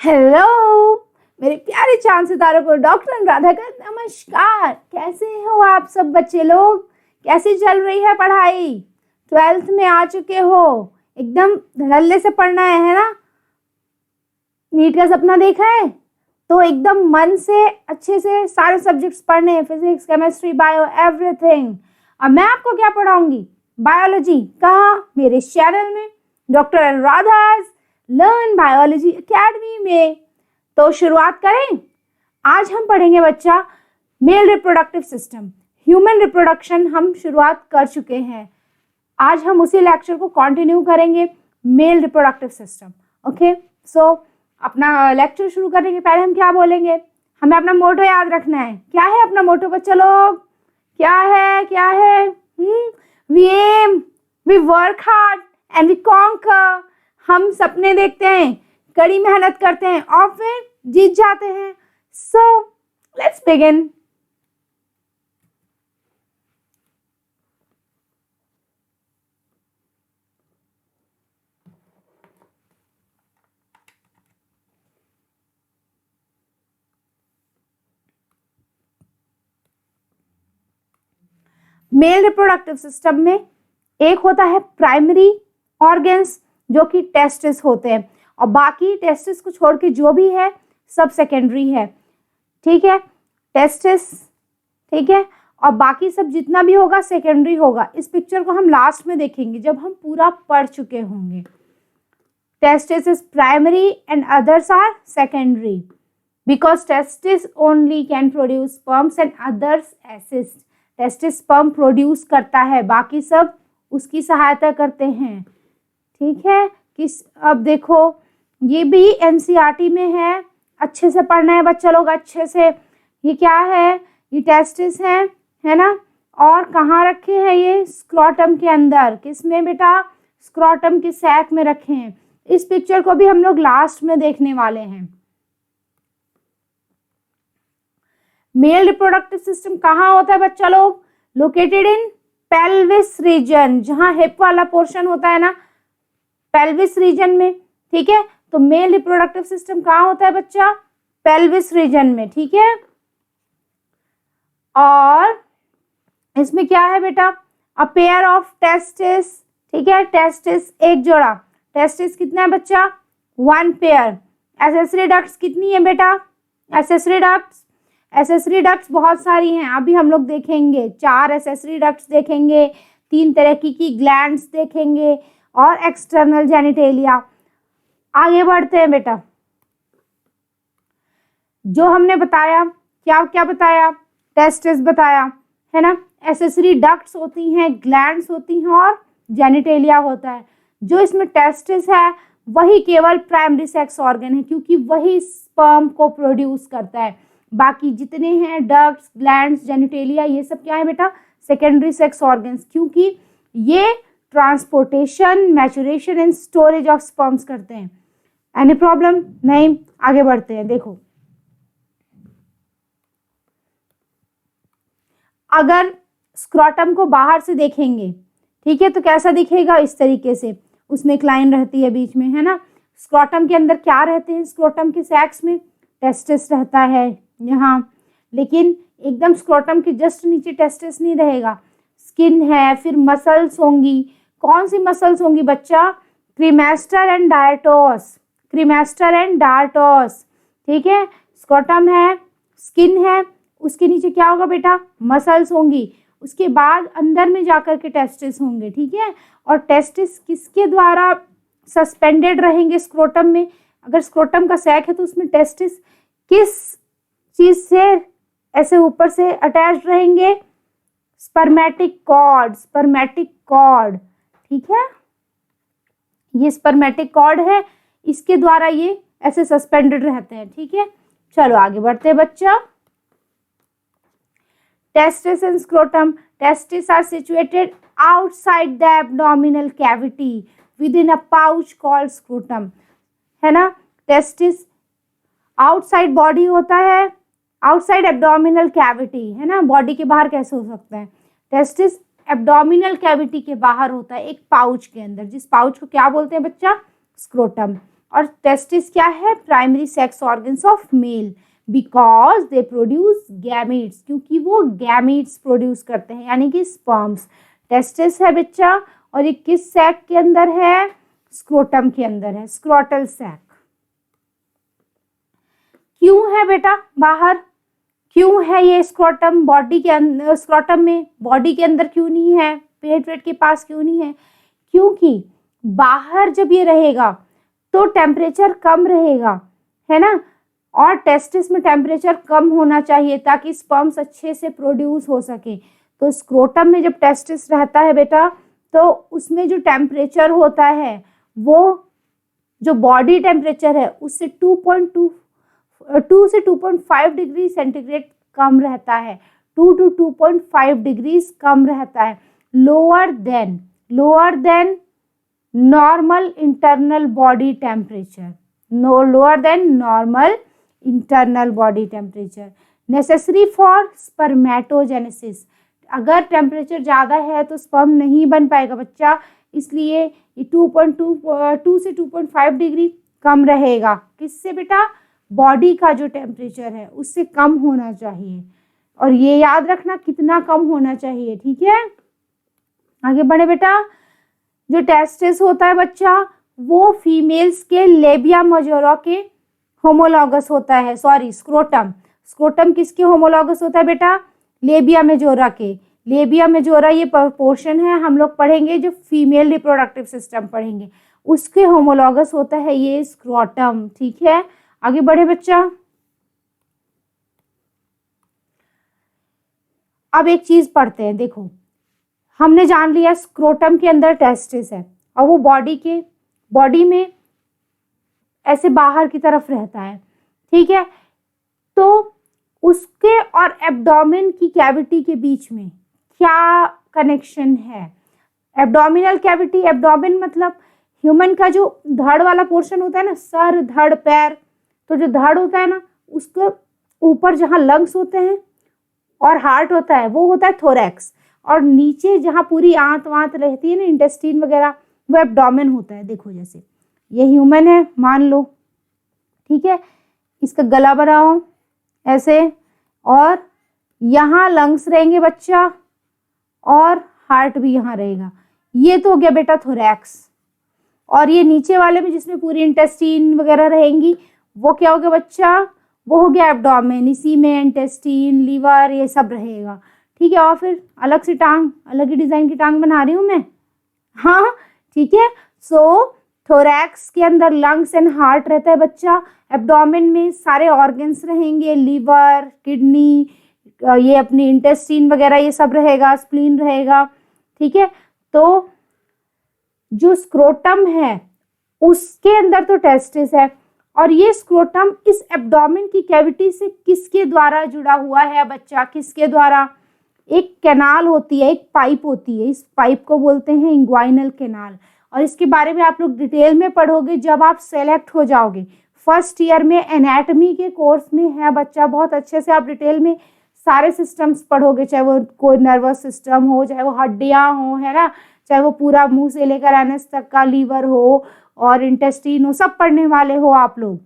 Hello मेरे प्यारे चांद सितारों को, डॉक्टर अनुराधा का नमस्कार। कैसे हो आप सब बच्चे लोग? कैसी चल रही है पढ़ाई? 12th में आ चुके हो, एकदम धड़ल्ले से पढ़ना है ना? नीट का सपना देखा है तो एकदम मन से अच्छे से सारे सब्जेक्ट्स पढ़ने हैं, फिजिक्स, केमिस्ट्री, बायो, एवरीथिंग। अब मैं आपको क्या पढ़ाऊंगी? बायोलॉजी। कहाँ? मेरे चैनल में, डॉक्टर अनुराधा's लर्न बायोलॉजी एकेडमी में। तो शुरुआत करें। आज हम पढ़ेंगे बच्चा male reproductive system, human reproduction हम शुरुआत कर चुके हैं। आज हम उसी लेक्चर को कंटिन्यू करेंगे, मेल रिप्रोडक्टिव सिस्टम। ओके, सो अपना लेक्चर शुरू करने के पहले हम क्या बोलेंगे? हमें अपना मोटो याद रखना है। क्या है अपना मोटो बच्चा लोग? क्या है? We aim, we work hard and we conquer. हम सपने देखते हैं, कड़ी मेहनत करते हैं और फिर जीत जाते हैं। So let's begin. Male reproductive system में एक होता है प्राइमरी ऑर्गन्स जो कि टेस्टिस होते हैं, और बाकी टेस्टिस को छोड़ के जो भी है सब सेकेंडरी है। ठीक है, टेस्टिस, ठीक है, और बाकी सब जितना भी होगा सेकेंडरी होगा। इस पिक्चर को हम लास्ट में देखेंगे जब हम पूरा पढ़ चुके होंगे। Testis is primary and others are secondary because testis only can produce sperms and others assist. Testis sperm produce करता है, बाकी सब उसकी सहायता करते हैं। ठीक है, अब देखो ये भी एनसीईआरटी में है, अच्छे से पढ़ना है बच्चा लोग, अच्छे से। ये क्या है? ये टेस्टिस है ना? और कहाँ रखे हैं ये? स्क्रोटम के अंदर। किस में बेटा? स्क्रोटम के सैक में रखे हैं। इस पिक्चर को भी हम लोग लास्ट में देखने वाले हैं। मेल रिप्रोडक्टिव सिस्टम कहाँ होता है बच्चा लोग? लोकेटेड इन पेल्विस रीजन, जहां हिप वाला पोर्शन होता है ना, पेल्विस रीजन में। ठीक है, तो मेल रिप्रोडक्टिव सिस्टम कहाँ होता है बच्चा? पेल्विस रीजन में। ठीक है, और इसमें क्या है बेटा? A pair of testis. ठीक है, टेस्टिस एक जोड़ा। टेस्टिस कितना है बच्चा? 1 पेयर। एसेसरी डक्ट्स कितनी है बेटा? एसेसरी डक्ट्स बहुत सारी हैं, अभी हम लोग देखेंगे। 4 एसेसरी डक्ट्स देखेंगे, 3 तरह की ग्लैंड्स देखेंगे और एक्सटर्नल जेनिटेलिया। आगे बढ़ते हैं बेटा। जो हमने बताया, क्या बताया? टेस्टिस बताया है ना? एसेसरी डक्ट्स होती हैं, ग्लैंड्स होती हैं और जेनिटेलिया होता है। जो इसमें टेस्टिस है वही केवल प्राइमरी सेक्स ऑर्गन है, क्योंकि वही स्पर्म को प्रोड्यूस करता है। बाकी जितने हैं डक्ट्स, ग्लैंड्स, जेनिटेलिया, ये सब क्या है बेटा? सेकेंडरी सेक्स ऑर्गन्स, क्योंकि ये transportation, maturation and storage of sperms करते हैं। Any problem? नहीं, आगे बढ़ते हैं। देखो, अगर स्क्रोटम को बाहर से देखेंगे, ठीक है, तो कैसा दिखेगा? इस तरीके से। उसमें एक लाइन रहती है बीच में, है ना? स्क्रोटम के अंदर क्या रहते हैं? स्क्रोटम के सैक्स में टेस्टिस रहता है यहाँ, लेकिन एकदम स्क्रोटम के जस्ट नीचे टेस्टिस नहीं रहेगा, स्किन है, फिर मसल्स होंगी। कौन सी मसल्स होंगी बच्चा? Cremaster and dartos. Cremaster and dartos. ठीक है, स्क्रोटम है, स्किन है, उसके नीचे क्या होगा बेटा? मसल्स होंगी। उसके बाद अंदर में जाकर के टेस्टिस होंगे। ठीक है, और टेस्टिस किसके द्वारा सस्पेंडेड रहेंगे स्क्रोटम में? अगर स्क्रोटम का सैक है तो उसमें टेस्टिस किस चीज से ऐसे ऊपर से अटैच रहेंगे? Spermatic cord. स्पर्मेटिक कॉर्ड, ठीक है, ये स्पर्मेटिक कॉर्ड है, इसके द्वारा ये ऐसे सस्पेंडेड रहते हैं। ठीक है, चलो आगे बढ़ते हैं बच्चा। Testis and scrotum. Testis are situated outside the abdominal cavity within a pouch called scrotum. है ना? Testis outside body होता है, outside abdominal cavity, है ना? बॉडी के बाहर कैसे हो सकता है? Testis abdominal cavity के बाहर होता है, एक पाउच के अंदर, जिस पाउच को क्या बोलते हैं बच्चा? स्क्रोटम। और टेस्टिस क्या है? Primary sex organs of male, because they produce gametes, क्योंकि वो गैमीट्स प्रोड्यूस करते हैं, यानी कि स्पर्म्स। टेस्टिस है बच्चा, और ये किस सैक के अंदर है? स्क्रोटम के अंदर है, स्क्रोटल सैक। क्यों है बेटा बाहर? क्यों है ये स्क्रोटम बॉडी के अंदर? स्क्रोटम में बॉडी के अंदर क्यों नहीं है? पेट वेट के पास क्यों नहीं है? क्योंकि बाहर जब ये रहेगा तो टेम्परेचर कम रहेगा, है ना, और टेस्टिस में टेम्परेचर कम होना चाहिए ताकि स्पर्म्स अच्छे से प्रोड्यूस हो सके। तो स्क्रोटम में जब टेस्टिस रहता है बेटा, तो उसमें जो टेम्परेचर होता है वो जो बॉडी टेम्परेचर है उससे 2 से 2.5 डिग्री सेंटीग्रेड कम रहता है, 2 to 2.5 डिग्रीज कम रहता है, lower than normal internal body temperature, lower than normal internal body temperature, necessary for spermatogenesis. अगर टेम्परेचर ज़्यादा है तो स्पर्म नहीं बन पाएगा बच्चा, इसलिए ये 2 से 2.5 डिग्री कम रहेगा। किससे बेटा? बॉडी का जो टेम्परेचर है उससे कम होना चाहिए, और ये याद रखना कितना कम होना चाहिए, ठीक है। आगे बढ़े बेटा। जो टेस्टिस होता है बच्चा वो फीमेल्स के लेबिया मेजोरा के होमोलॉगस होता है, सॉरी स्क्रोटम किसके होमोलॉगस होता है बेटा? लेबिया मेजोरा के। लेबिया मेजोरा ये पोर्शन है, हम लोग पढ़ेंगे जो फीमेल रिप्रोडक्टिव सिस्टम पढ़ेंगे, उसके होमोलॉगस होता है ये स्क्रोटम, ठीक है। आगे बढ़े बच्चा। अब एक चीज पढ़ते हैं, देखो हमने जान लिया स्क्रोटम के अंदर टेस्टिस है और वो बॉडी में ऐसे बाहर की तरफ रहता है, ठीक है। तो उसके और एब्डोमेन की कैविटी के बीच में क्या कनेक्शन है? एब्डोमिनल कैविटी, एब्डोमेन मतलब ह्यूमन का जो धड़ वाला पोर्शन होता है ना, सर धड़ पैर, तो जो धड़ होता है ना उसके ऊपर जहाँ लंग्स होते हैं और हार्ट होता है वो होता है थोरैक्स, और नीचे जहाँ पूरी आंत वांत रहती है ना, इंटेस्टाइन वगैरह, वो एब्डोमेन होता है। देखो जैसे ये ह्यूमन है मान लो, ठीक है, इसका गला बनाओ ऐसे, और यहाँ लंग्स रहेंगे बच्चा और हार्ट भी यहाँ रहेगा, ये तो हो गया बेटा थोरैक्स। और ये नीचे वाले में जिसमें पूरी इंटेस्टाइन वगैरह रहेंगी वो क्या हो गया बच्चा? वो हो गया एब्डोमेन, इसी में इंटेस्टाइन लीवर ये सब रहेगा, ठीक है। और फिर अलग से टांग, अलग ही डिजाइन की टांग बना रही हूँ मैं, हाँ ठीक है। सो थोरैक्स के अंदर लंग्स एंड हार्ट रहता है बच्चा, एब्डोमेन में सारे ऑर्गन्स रहेंगे, लीवर, किडनी, ये अपनी इंटेस्टाइन वगैरह ये सब रहेगा, स्प्लीन रहेगा, ठीक है। तो जो स्क्रोटम है उसके अंदर तो टेस्टिस है, और ये स्क्रोटम इस एब्डोमेन की कैविटी से किसके द्वारा जुड़ा हुआ है बच्चा? किसके द्वारा? एक कैनाल होती है, एक पाइप होती है, इस पाइप को बोलते हैं इंग्वाइनल कैनाल, और इसके बारे में आप लोग डिटेल में पढ़ोगे जब आप सेलेक्ट हो जाओगे। फर्स्ट ईयर में एनाटॉमी के कोर्स में है बच्चा, बहुत अच्छे से आप डिटेल में सारे सिस्टम्स पढ़ोगे, चाहे वो कोई नर्वस सिस्टम हो, चाहे वो हड्डियां हो, है ना, चाहे वो पूरा मुंह से लेकर एनस तक का लीवर हो और इंटेस्टाइन हो, सब पढ़ने वाले हो आप लोग,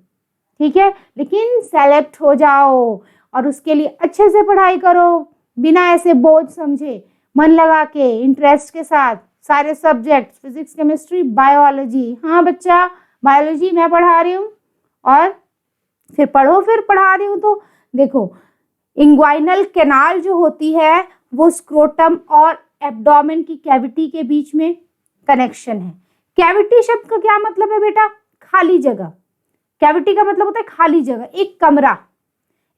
ठीक है। लेकिन सेलेक्ट हो जाओ और उसके लिए अच्छे से पढ़ाई करो, बिना ऐसे बोझ समझे, मन लगा के इंटरेस्ट के साथ सारे सब्जेक्ट, फिजिक्स, केमिस्ट्री, बायोलॉजी। हाँ बच्चा, बायोलॉजी मैं पढ़ा रही हूँ और फिर पढ़ो, फिर पढ़ा रही हूँ। तो देखो इंग्वाइनल कैनाल जो होती है वो स्क्रोटम और एब्डोमेन की कैविटी के बीच में कनेक्शन है। कैविटी शब्द का क्या मतलब है बेटा? खाली जगह। कैविटी का मतलब होता है खाली जगह, एक कमरा,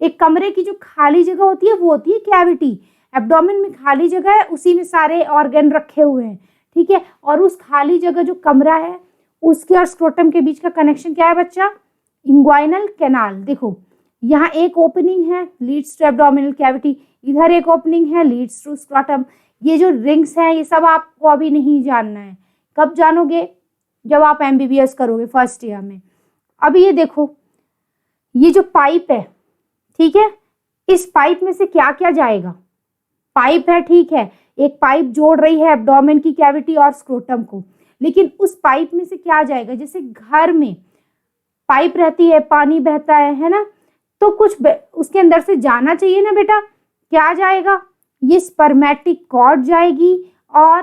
एक कमरे की जो खाली जगह होती है वो होती है कैविटी। एब्डोमेन में खाली जगह है, उसी में सारे ऑर्गन रखे हुए हैं, ठीक है। और उस खाली जगह जो कमरा है उसके और स्क्रोटम के बीच का कनेक्शन क्या है बच्चा? Inguinal canal. देखो यहाँ एक ओपनिंग है, लीड्स टू एब्डोमिनल कैविटी, इधर एक ओपनिंग है, लीड्स टू स्क्रोटम। ये जो रिंग्स हैं ये सब आपको अभी नहीं जानना है, कब जानोगे? जब आप MBBS करोगे फर्स्ट ईयर में। अभी ये देखो, ये जो पाइप है, ठीक है, इस पाइप में से क्या क्या जाएगा? पाइप है, ठीक है, एक पाइप जोड़ रही है एब्डोमेन की कैविटी और स्क्रोटम को, लेकिन उस पाइप में से क्या जाएगा? जैसे घर में पाइप रहती है, पानी बहता है ना, तो कुछ उसके अंदर से जाना चाहिए ना बेटा। क्या जाएगा? ये स्पर्मेटिक कॉर्ड जाएगी। और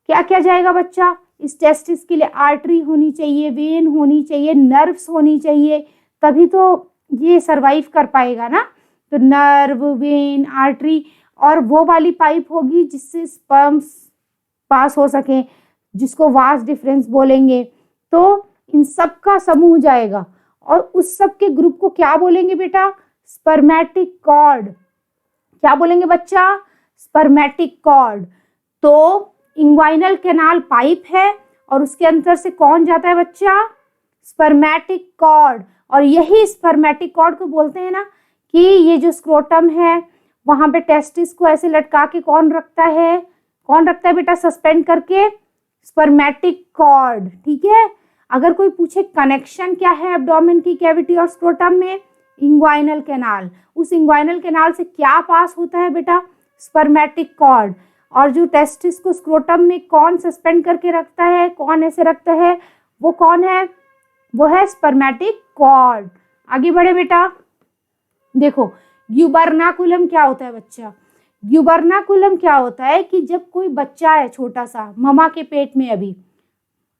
क्या क्या जाएगा बच्चा? इस टेस्टिस के लिए आर्टरी होनी चाहिए, वेन होनी चाहिए, नर्व्स होनी चाहिए, तभी तो ये सरवाइव कर पाएगा ना। तो नर्व, वेन, आर्टरी और वो वाली पाइप होगी जिससे स्पर्म्स पास हो सके, जिसको वास डिफरेंस बोलेंगे। तो इन सब का समूह जाएगा और उस सब के ग्रुप को क्या बोलेंगे बेटा? Spermatic cord. क्या बोलेंगे बच्चा? Spermatic cord. तो इंग्वाइनल कैनाल पाइप है और उसके अंदर से कौन जाता है बच्चा? Spermatic cord. और यही स्पर्मेटिक कॉर्ड को बोलते हैं ना कि ये जो स्क्रोटम है वहां पे टेस्टिस को ऐसे लटका के कौन रखता है? कौन रखता है बेटा सस्पेंड करके? Spermatic cord. ठीक है। अगर कोई पूछे कनेक्शन क्या है एब्डोमेन की कैविटी और स्क्रोटम में? Inguinal canal. उस इंग्वाइनल कैनाल से क्या पास होता है बेटा? Spermatic cord. और जो टेस्टिस को स्क्रोटम में कौन सस्पेंड करके रखता है, कौन ऐसे रखता है, वो कौन है? वो है स्पर्मेटिक कॉर्ड। आगे बढ़े बेटा। देखो ग्यूबरनाकुलम क्या होता है बच्चा? ग्यूबरनाकुलम क्या होता है कि जब कोई बच्चा है छोटा सा ममा के पेट में, अभी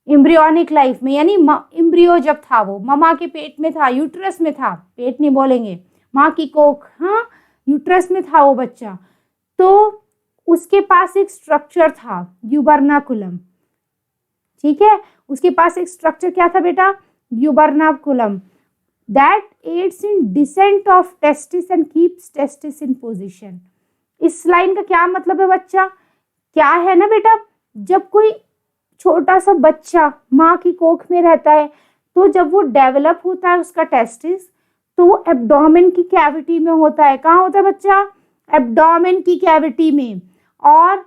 एम्ब्रियोनिक लाइफ में, यानी एम्ब्रियो जब था वो ममा के पेट में था, यूट्रस में था, पेट नहीं बोलेंगे, माँ की कोख, हाँ यूट्रस में था वो बच्चा, तो उसके पास एक स्ट्रक्चर था ग्यूबरनाकुलम। ठीक है। उसके पास एक स्ट्रक्चर क्या था बेटा? Gubernaculum that aids in descent of testis and keeps testis in position. इस लाइन का क्या मतलब है बच्चा? क्या है ना बेटा, जब कोई छोटा सा बच्चा माँ की कोख में रहता है तो जब वो डेवलप होता है उसका टेस्टिस, तो वो एब्डोमेन की कैविटी में होता है। कहाँ होता है बच्चा? एब्डोमेन की कैविटी में। और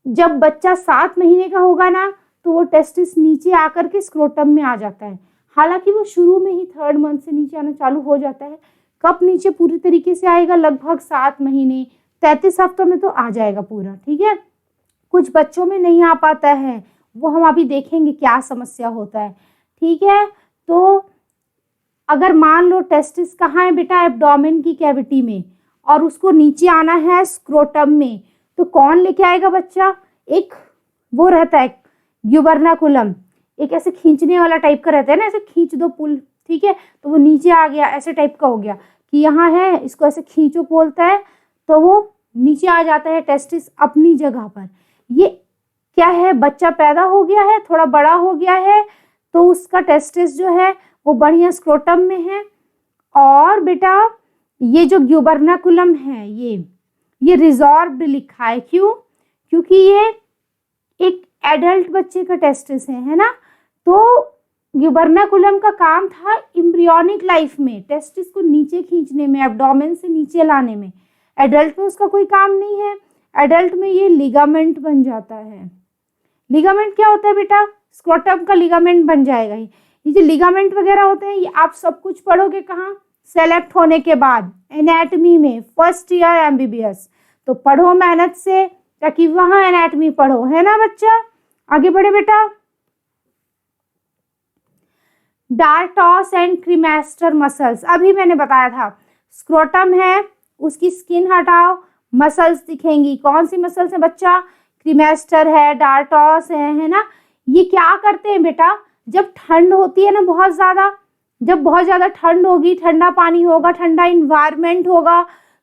जब बच्चा 7 महीने का होगा ना तो वो टेस्टिस नीचे आकर के स्क्रोटम में आ जाता है। हालांकि वो शुरू में ही 3rd मंथ से नीचे आना चालू हो जाता है। कब नीचे पूरी तरीके से आएगा? लगभग 7 महीने 33 हफ्तों में तो आ जाएगा पूरा। ठीक है। कुछ बच्चों में नहीं आ पाता है, वो हम अभी देखेंगे क्या समस्या होता है। ठीक है। तो अगर मान लो टेस्टिस कहाँ है बेटा? एब्डोमेन की कैविटी में, और उसको नीचे आना है स्क्रोटम में, तो कौन लेके आएगा बच्चा? एक वो रहता है ग्यूबरनाकुलम, एक ऐसे खींचने वाला टाइप का रहता है ना, ऐसे खींच दो पुल। ठीक है। तो वो नीचे आ गया, ऐसे टाइप का हो गया कि यहाँ है, इसको ऐसे खींचो बोलता है, तो वो नीचे आ जाता है टेस्टिस अपनी जगह पर। ये क्या है? बच्चा पैदा हो गया है, थोड़ा बड़ा हो गया है, तो उसका टेस्टिस जो है वो बढ़िया स्क्रोटम में है। और बेटा ये जो ग्यूबरनाकुलम है ये रिजॉर्ब्ड लिखा है। क्यों? क्योंकि ये एक एडल्ट बच्चे का टेस्टिस है ना। तो ग्यूबरनाकुलम का काम था एम्ब्रियोनिक लाइफ में टेस्टिस को नीचे खींचने में, एब्डोमेन से नीचे लाने में। एडल्ट में उसका कोई काम नहीं है। एडल्ट में ये लिगामेंट बन जाता है। लिगामेंट क्या होता है बेटा? स्क्रोटम का लिगामेंट बन जाएगा। ये जो लिगामेंट वगैरह होते हैं ये आप सब कुछ पढ़ोगे कहाँ? सेलेक्ट होने के बाद एनाटॉमी में, 1st ईयर एमबीबीएस। तो पढ़ो मेहनत से, ताकि वहां एनाटॉमी पढ़ो, है ना बच्चा। आगे बढ़े बेटा। डार्टॉस एंड क्रीमेस्टर मसल्स, अभी मैंने बताया था स्क्रोटम है, उसकी स्किन हटाओ, मसल्स दिखेंगी। कौन सी मसल्स है बच्चा? क्रीमेस्टर है, डार्टॉस है ना। ये क्या करते हैं बेटा? जब ठंड होती है ना बहुत ज़्यादा, जब बहुत ज़्यादा ठंड होगी, ठंडा पानी होगा, ठंडा इन्वायरमेंट होगा,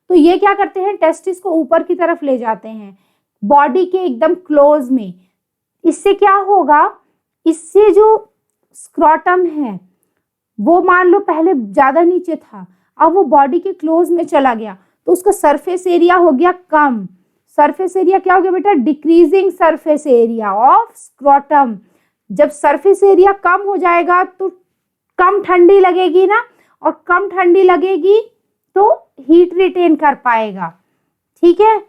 तो ये क्या करते हैं? टेस्टिस को ऊपर की तरफ ले जाते हैं बॉडी के एकदम क्लोज में। इससे क्या होगा? इससे जो स्क्रोटम है वो मान लो पहले ज़्यादा नीचे था, अब वो बॉडी के क्लोज में चला गया, तो उसका सरफेस एरिया हो गया कम। सरफेस एरिया क्या हो गया बेटा? Decreasing surface area of scrotum. जब सरफेस एरिया कम हो जाएगा तो कम ठंडी लगेगी ना, और कम ठंडी लगेगी तो हीट रिटेन कर पाएगा। ठीक है।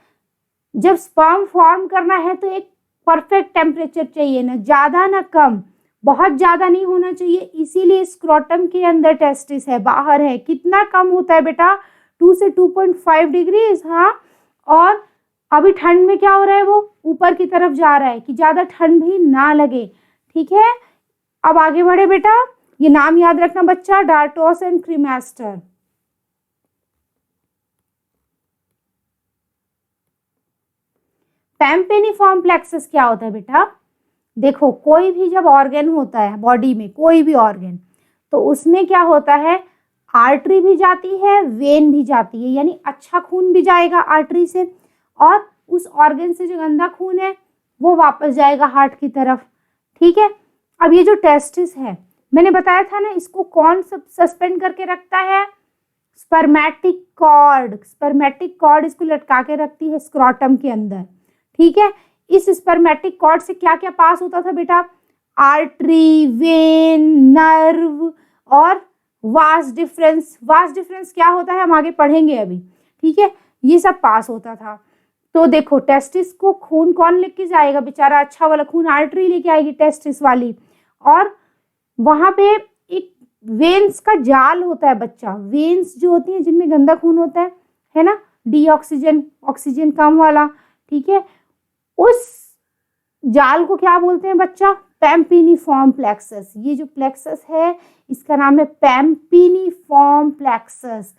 जब स्पर्म फॉर्म करना है तो एक परफेक्ट टेम्परेचर चाहिए, ना ज़्यादा ना कम, बहुत ज़्यादा नहीं होना चाहिए। इसीलिए स्क्रोटम के अंदर टेस्टिस है, बाहर है। कितना कम होता है बेटा? 2 से 2.5 डिग्रीज। हाँ। और अभी ठंड में क्या हो रहा है? वो ऊपर की तरफ जा रहा है कि ज़्यादा ठंड भी ना लगे। ठीक है। अब आगे बढ़े बेटा। ये नाम याद रखना बच्चा, डार्टोस एंड क्रीमास्टर। पैम्पेनिफॉर्म प्लेक्सस क्या होता है बेटा? देखो, कोई भी जब ऑर्गन होता है बॉडी में, कोई भी ऑर्गन, तो उसमें क्या होता है, आर्टरी भी जाती है, वेन भी जाती है, यानी अच्छा खून भी जाएगा आर्टरी से, और उस ऑर्गन से जो गंदा खून है वो वापस जाएगा हार्ट की तरफ। ठीक है। अब ये जो टेस्टिस है, मैंने बताया था ना, इसको कौन सस्पेंड करके रखता है? Spermatic cord. स्पर्मेटिक कॉर्ड इसको लटका के रखती है स्क्रोटम के अंदर। ठीक है। इस स्पर्मेटिक कॉर्ड से क्या क्या पास होता था बेटा? आर्टरी, वेन, नर्व और वास डिफरेंस। वास डिफरेंस क्या होता है हम आगे पढ़ेंगे अभी। ठीक है। ये सब पास होता था। तो देखो, टेस्टिस को खून कौन लेके जाएगा? बेचारा अच्छा वाला खून आर्टरी लेके आएगी, टेस्टिस वाली, और वहां पे एक वेन्स का जाल होता है बच्चा। वेन्स जो होती है जिनमें गंदा खून होता है ना, डीऑक्सीजन, ऑक्सीजन कम वाला। ठीक है। उस जाल को क्या बोलते हैं बच्चा? पैम्पेनिफॉर्म प्लेक्सस। ये जो प्लेक्सस है इसका नाम है पैम्पेनिफॉर्म प्लेक्सस।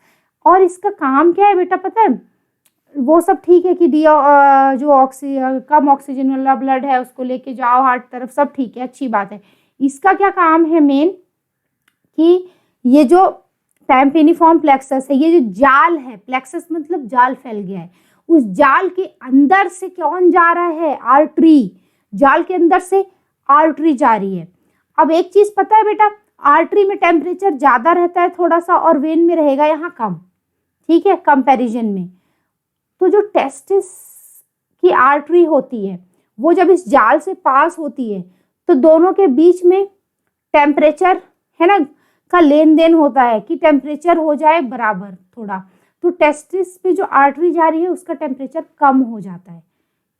और इसका काम क्या है बेटा पता है? वो सब ठीक है कि जो कम ऑक्सीजन वाला ब्लड है उसको लेके जाओ हार्ट तरफ, सब ठीक है, अच्छी बात है। इसका क्या काम है मेन, कि ये जो पैम्पेनिफॉर्म प्लेक्सस है, ये जो जाल है, प्लेक्सस मतलब जाल फैल गया है, उस जाल के अंदर से कौन जा रहा है? आर्टरी। जाल के अंदर से आर्टरी जा रही है। अब एक चीज पता है बेटा, आर्टरी में टेम्परेचर ज्यादा रहता है थोड़ा सा, और वेन में रहेगा यहाँ कम। ठीक है, कंपैरिजन में। तो जो टेस्टिस की आर्टरी होती है वो जब इस जाल से पास होती है तो दोनों के बीच में टेम्परेचर है ना का लेन देन होता है कि टेम्परेचर हो जाए बराबर थोड़ा। तो टेस्टिस पे जो आर्टरी जा रही है उसका टेम्परेचर कम हो जाता है।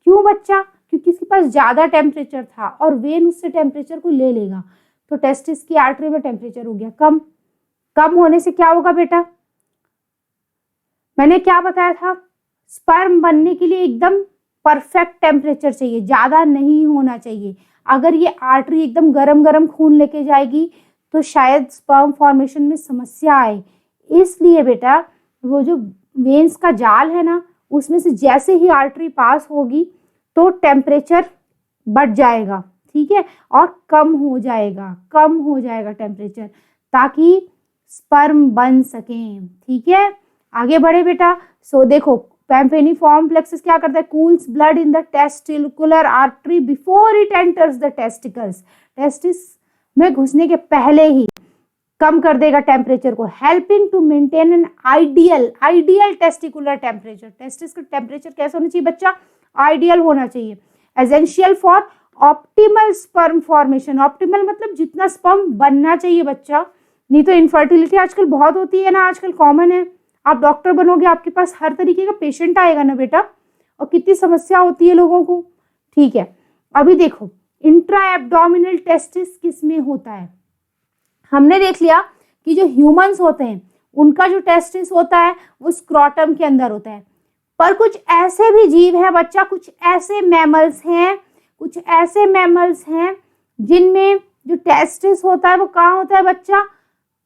क्यों बच्चा? क्योंकि इसके पास ज़्यादा टेम्परेचर था और वेन उससे टेम्परेचर को ले लेगा, तो टेस्टिस की आर्टरी में टेम्परेचर हो गया कम। कम होने से क्या होगा बेटा? मैंने क्या बताया था? स्पर्म बनने के लिए एकदम परफेक्ट टेम्परेचर चाहिए, ज़्यादा नहीं होना चाहिए। अगर ये आर्टरी एकदम गरम गरम खून लेके जाएगी तो शायद स्पर्म फॉर्मेशन में समस्या आए। इसलिए बेटा वो जो वेन्स का जाल है ना, उसमें से जैसे ही आर्टरी पास होगी तो टेम्परेचर बढ़ जाएगा। ठीक है, और कम हो जाएगा टेम्परेचर, ताकि स्पर्म बन सकें। ठीक है, आगे बढ़े बेटा। सो देखो, पैम्पेनिफॉर्म प्लेक्सस क्या करता है? Cools blood in the testicular artery before it enters the testicles. Testis में घुसने के पहले ही कम कर देगा टेम्परेचर को, helping to maintain an ideal testicular temperature. Testis का टेम्परेचर कैसा होना चाहिए बच्चा? आइडियल होना चाहिए। Essential for optimal sperm formation. Optimal मतलब जितना स्पर्म बनना चाहिए बच्चा, नहीं तो इनफर्टिलिटी आजकल बहुत होती है ना, आजकल कॉमन है। आप डॉक्टर बनोगे, आपके पास हर तरीके का पेशेंट आएगा ना बेटा, और कितनी समस्या होती है लोगों को। ठीक है, अभी देखो इंट्रा एब्डोमिनल टेस्टिस किस में होता है? हमने देख लिया कि जो ह्यूमंस होते हैं उनका जो टेस्टिस होता है वो स्क्रोटम के अंदर होता है। पर कुछ ऐसे भी जीव है बच्चा, कुछ ऐसे मैमल्स हैं जिनमें जो टेस्टिस होता है वो कहाँ होता है बच्चा?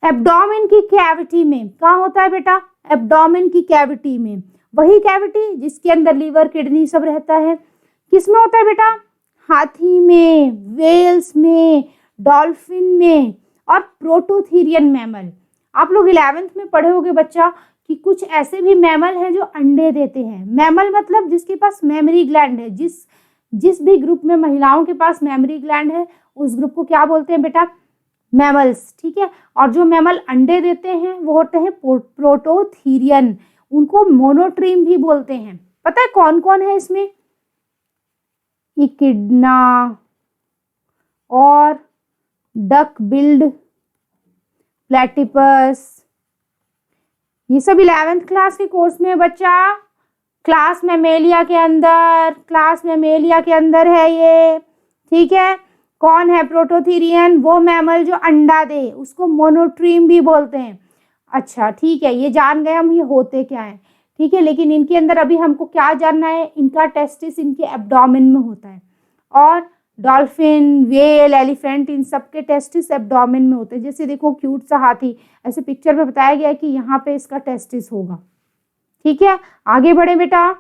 एब्डोमेन की कैविटी में। कहाँ होता है बेटा? एब्डोमेन की कैविटी में। वही कैविटी जिसके अंदर लीवर, किडनी सब रहता है। किसमें होता है बेटा? हाथी में, वेल्स में, डॉल्फिन में और प्रोटोथीरियन मैमल। आप लोग 11th में पढ़े होंगे बच्चा कि कुछ ऐसे भी मैमल हैं जो अंडे देते हैं। मैमल मतलब जिसके पास मेमरी ग्लैंड है। जिस भी ग्रुप में महिलाओं के पास मेमरी ग्लैंड है उस ग्रुप को क्या बोलते हैं बेटा? मैमल्स। ठीक है, और जो मैमल अंडे देते हैं वो होते हैं प्रोटोथीरियन, उनको मोनोट्रीम भी बोलते हैं। पता है कौन कौन है इसमें? इकिडना और डक बिल्ड प्लेटिपस, ये सब 11th क्लास के कोर्स में बच्चा। क्लास मैमेलिया के अंदर है ये। ठीक है, कौन है प्रोटोथीरियन? वो मैमल जो अंडा दे, उसको मोनोट्रीम भी बोलते हैं। अच्छा ठीक है, ये जान गए हम ये होते क्या है। ठीक है, लेकिन इनके अंदर अभी हमको क्या जानना है? इनका टेस्टिस इनके एब्डोमेन में होता है और डॉल्फिन, व्हेल, एलिफेंट, इन सब के टेस्टिस एब्डोमेन में होते हैं। जैसे देखो क्यूट सा हाथी, ऐसे पिक्चर में बताया गया है कि यहाँ पे इसका टेस्टिस होगा। ठीक है, आगे बढ़े बेटा।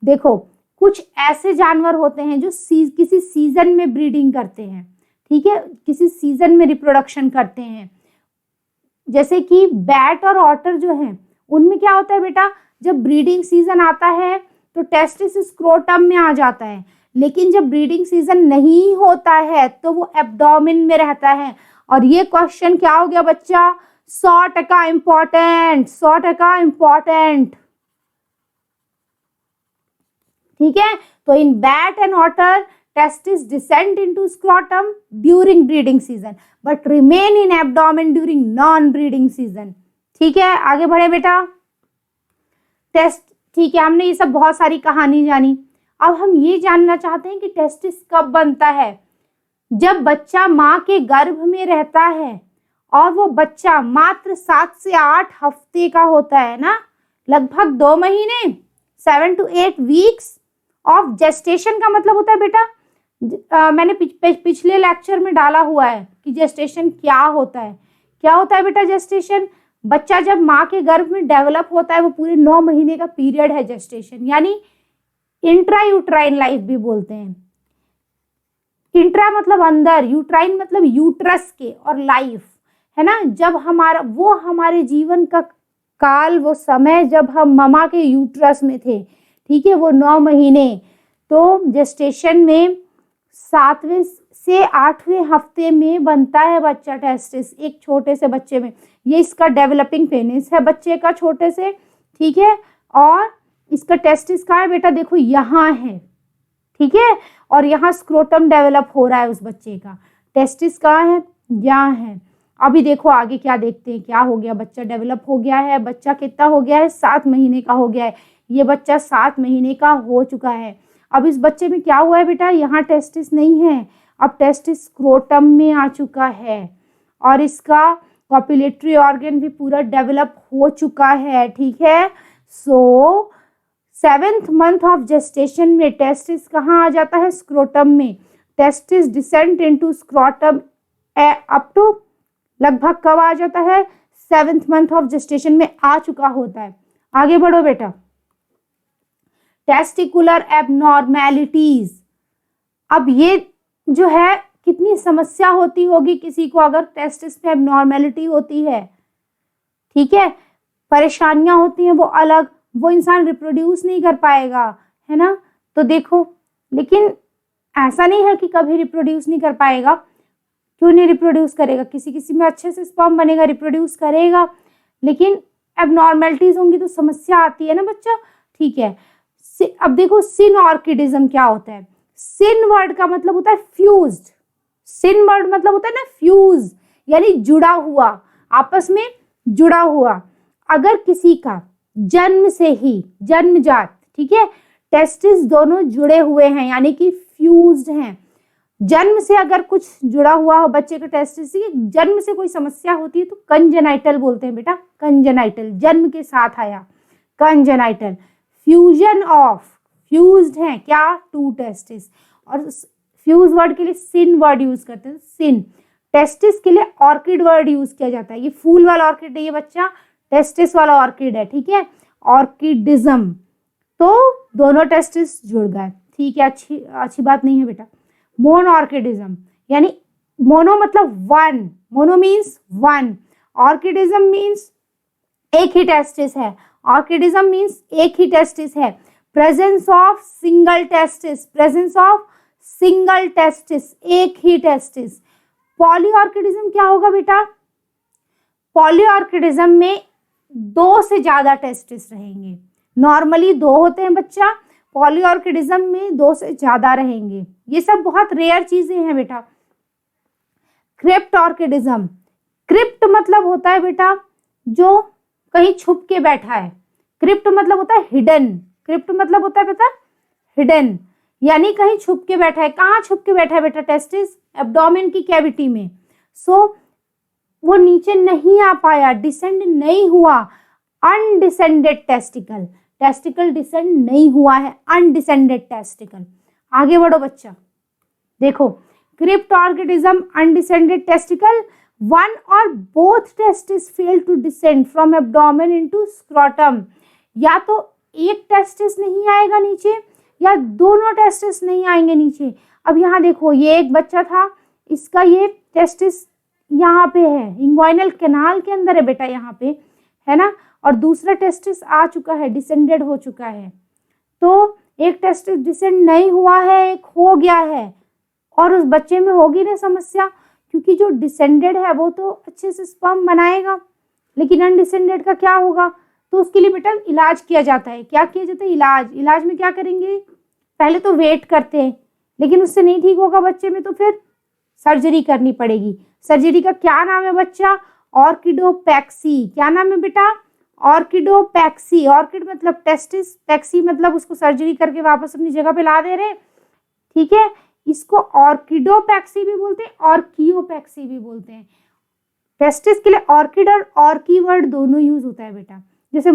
देखो कुछ ऐसे जानवर होते हैं जो किसी सीजन में ब्रीडिंग करते हैं। ठीक है, किसी सीजन में रिप्रोडक्शन करते हैं। जैसे कि बैट और ऑटर जो हैं, उनमें क्या होता है बेटा, जब ब्रीडिंग सीजन आता है तो टेस्टिस स्क्रोटम में आ जाता है, लेकिन जब ब्रीडिंग सीजन नहीं होता है तो वो एब्डोमेन में रहता है। और ये क्वेश्चन क्या हो गया बच्चा, 100% इम्पोर्टेंट, 100% इम्पोर्टेंट। ठीक है, तो in bat and otter testis descend into scrotum during breeding season but remain in abdomen during non breeding season। ठीक है, आगे बढ़े बेटा। टेस्ट, ठीक है, हमने ये सब बहुत सारी कहानी जानी। अब हम ये जानना चाहते हैं कि टेस्टिस कब बनता है। जब बच्चा माँ के गर्भ में रहता है और वो बच्चा मात्र 7 से 8 हफ्ते का होता है ना, लगभग 2 महीने, 7 to 8 वीक्स ऑफ जेस्टेशन का मतलब होता है बेटा, मैंने पिछले लेक्चर में डाला हुआ है कि जेस्टेशन क्या होता है। क्या होता है बेटा जेस्टेशन, बच्चा जब माँ के गर्भ में डेवलप होता है वो पूरे 9 महीने का पीरियड है जेस्टेशन, यानी इंट्रा यूट्राइन लाइफ भी बोलते हैं। इंट्रा मतलब अंदर, यूट्राइन मतलब यूट्रस के, और लाइफ है ना, जब हमारे जीवन का काल, वो समय जब हम ममा के यूट्रस में थे। ठीक है, वो 9 महीने। तो जेस्टेशन में 7वें से 8वें हफ्ते में बनता है बच्चा टेस्टिस, एक छोटे से बच्चे में। ये इसका डेवलपिंग पेनिस है बच्चे का, छोटे से। ठीक है, और इसका टेस्टिस कहाँ है बेटा, देखो यहाँ है। ठीक है, और यहाँ स्क्रोटम डेवलप हो रहा है उस बच्चे का। टेस्टिस कहाँ है, यहाँ है। अभी देखो आगे क्या देखते हैं, क्या हो गया, बच्चा डेवलप हो गया है। बच्चा कितना हो गया है, 7 महीने का हो गया है। ये बच्चा 7 महीने का हो चुका है। अब इस बच्चे में क्या हुआ है बेटा, यहाँ टेस्टिस नहीं है, अब टेस्टिस स्क्रोटम में आ चुका है और इसका कॉपुलेटरी ऑर्गन भी पूरा डेवलप हो चुका है। ठीक है, so 7th month of gestation में टेस्टिस कहाँ आ जाता है, स्क्रोटम में। Testis descend into scrotum up to, लगभग कब आ जाता है, 7th मंथ ऑफ जेस्टेशन में आ चुका होता है। आगे बढ़ो बेटा। टेस्टिकुलर एबनॉर्मेलिटीज, अब ये जो है कितनी समस्या होती होगी किसी को अगर टेस्टिस में एबनॉर्मेलिटी होती है। ठीक है, परेशानियां होती हैं वो अलग, वो इंसान रिप्रोड्यूस नहीं कर पाएगा, है ना। तो देखो, लेकिन ऐसा नहीं है कि कभी रिप्रोड्यूस नहीं कर पाएगा। क्यों नहीं रिप्रोड्यूस करेगा, किसी किसी में अच्छे से स्पर्म बनेगा, रिप्रोड्यूस करेगा, लेकिन एबनॉर्मेलिटीज होंगी तो समस्या आती है ना बच्चा। ठीक है, अब देखो सिन ऑर्किडिज्म क्या होता है। सिन वर्ड का मतलब होता है फ्यूज्ड, सिन वर्ड मतलब होता है ना फ्यूज, यानी जुड़ा हुआ, आपस में जुड़ा हुआ। अगर किसी का जन्म से ही, जन्मजात, ठीक है, टेस्टिस दोनों जुड़े हुए हैं यानी कि फ्यूज्ड हैं। जन्म से अगर कुछ जुड़ा हुआ हो बच्चे का टेस्टिस से, जन्म से कोई समस्या होती है तो कंजेनाइटल बोलते हैं बेटा, कंजेनाइटल, जन्म के साथ आया कंजेनाइटल। फ्यूजन ऑफ, फ्यूज्ड हैं क्या, 2 टेस्टिस। और फ्यूज वर्ड के लिए सिन वर्ड यूज करते हैं, सिन। टेस्टिस के लिए ऑर्किड वर्ड यूज किया जाता है। ये फूल वाला ऑर्किड है ये बच्चा, टेस्टिस वाला ऑर्किड है। ठीक है, ऑर्किडिज्म, तो दोनों टेस्टिस जुड़ गए। ठीक है, अच्छी बात नहीं है बेटा। मोनोऑर्किडिज्म, यानी मोनो मतलब 1, मोनो मीन्स 1, ऑर्किडिज्म मीन्स एक ही टेस्टिस है, ऑर्किडिज्म मीन्स एक ही टेस्टिस है। Presence of single testis, presence of single testis, एक ही टेस्टिस। पॉलीऑर्किडिज्म क्या होगा बेटा, पॉलीऑर्किडिज्म में 2 से ज्यादा टेस्टिस रहेंगे। नॉर्मली 2 होते हैं बच्चा, पॉलीऑर्किडिज्म में 2 से ज्यादा रहेंगे। ये सब बहुत रेयर चीजें हैं बेटा। क्रिप्ट ऑर्किडिज्म, क्रिप्ट मतलब होता है बेटा जो कहीं छुप के बैठा है, क्रिप्ट मतलब होता है हिडन, क्रिप्ट मतलब होता है बेटा हिडन, यानी कहीं छुप के बैठा है। कहाँ छुप के बैठा है बेटा, टेस्टिस एब्डोमेन की कैविटी में। सो वो नीचे नहीं आ पाया, डिसेंड नहीं हुआ, अनडिसेंडेड टेस्टिकल, टेस्टिकल डिसेंड नहीं हुआ है, अनडिसेंडेड टेस्टिकल। आगे बढ़ो बच्चा, देखो क्रिप्टोर्किडिज्म अनडिसेंडेड टेस्टिकल, वन और both testis fail to descend from abdomen into scrotum. या तो एक टेस्टिस नहीं आएगा नीचे या दोनों टेस्टिस नहीं आएंगे नीचे। अब यहाँ देखो, ये एक बच्चा था, इसका ये टेस्टिस यहाँ पे है, इंग्वाइनल कैनाल के अंदर है बेटा, यहाँ पे है ना, और दूसरा टेस्टिस आ चुका है, डिसेंडेड हो चुका है। तो एक टेस्टिस डिसेंड नहीं हुआ है, एक हो गया है, और उस बच्चे में होगी ना समस्या, क्योंकि जो डिसेंडेड है वो तो अच्छे से स्पर्म बनाएगा, लेकिन अनडिसेंडेड का क्या होगा। तो उसके लिए बेटा इलाज किया जाता है। क्या किया जाता है? इलाज में क्या करेंगे, पहले तो वेट करते हैं, लेकिन उससे नहीं ठीक होगा बच्चे में तो फिर सर्जरी करनी पड़ेगी। सर्जरी का क्या नाम है बच्चा? ऑर्किडोपैक्सी। क्या नाम है बेटा? ऑर्किडोपैक्सी। ऑर्किड मतलब टेस्टिस, पैक्सी मतलब उसको सर्जरी करके वापस अपनी जगह पे ला दे रहे, ठीक है। इसको ऑर्किडोपैक्सी भी बोलते हैं, ऑर्कियोपैक्सी भी बोलते हैं। टेस्टिस के लिए ऑर्किड और ऑर्की वर्ड दोनों यूज होता है बेटा, जैसे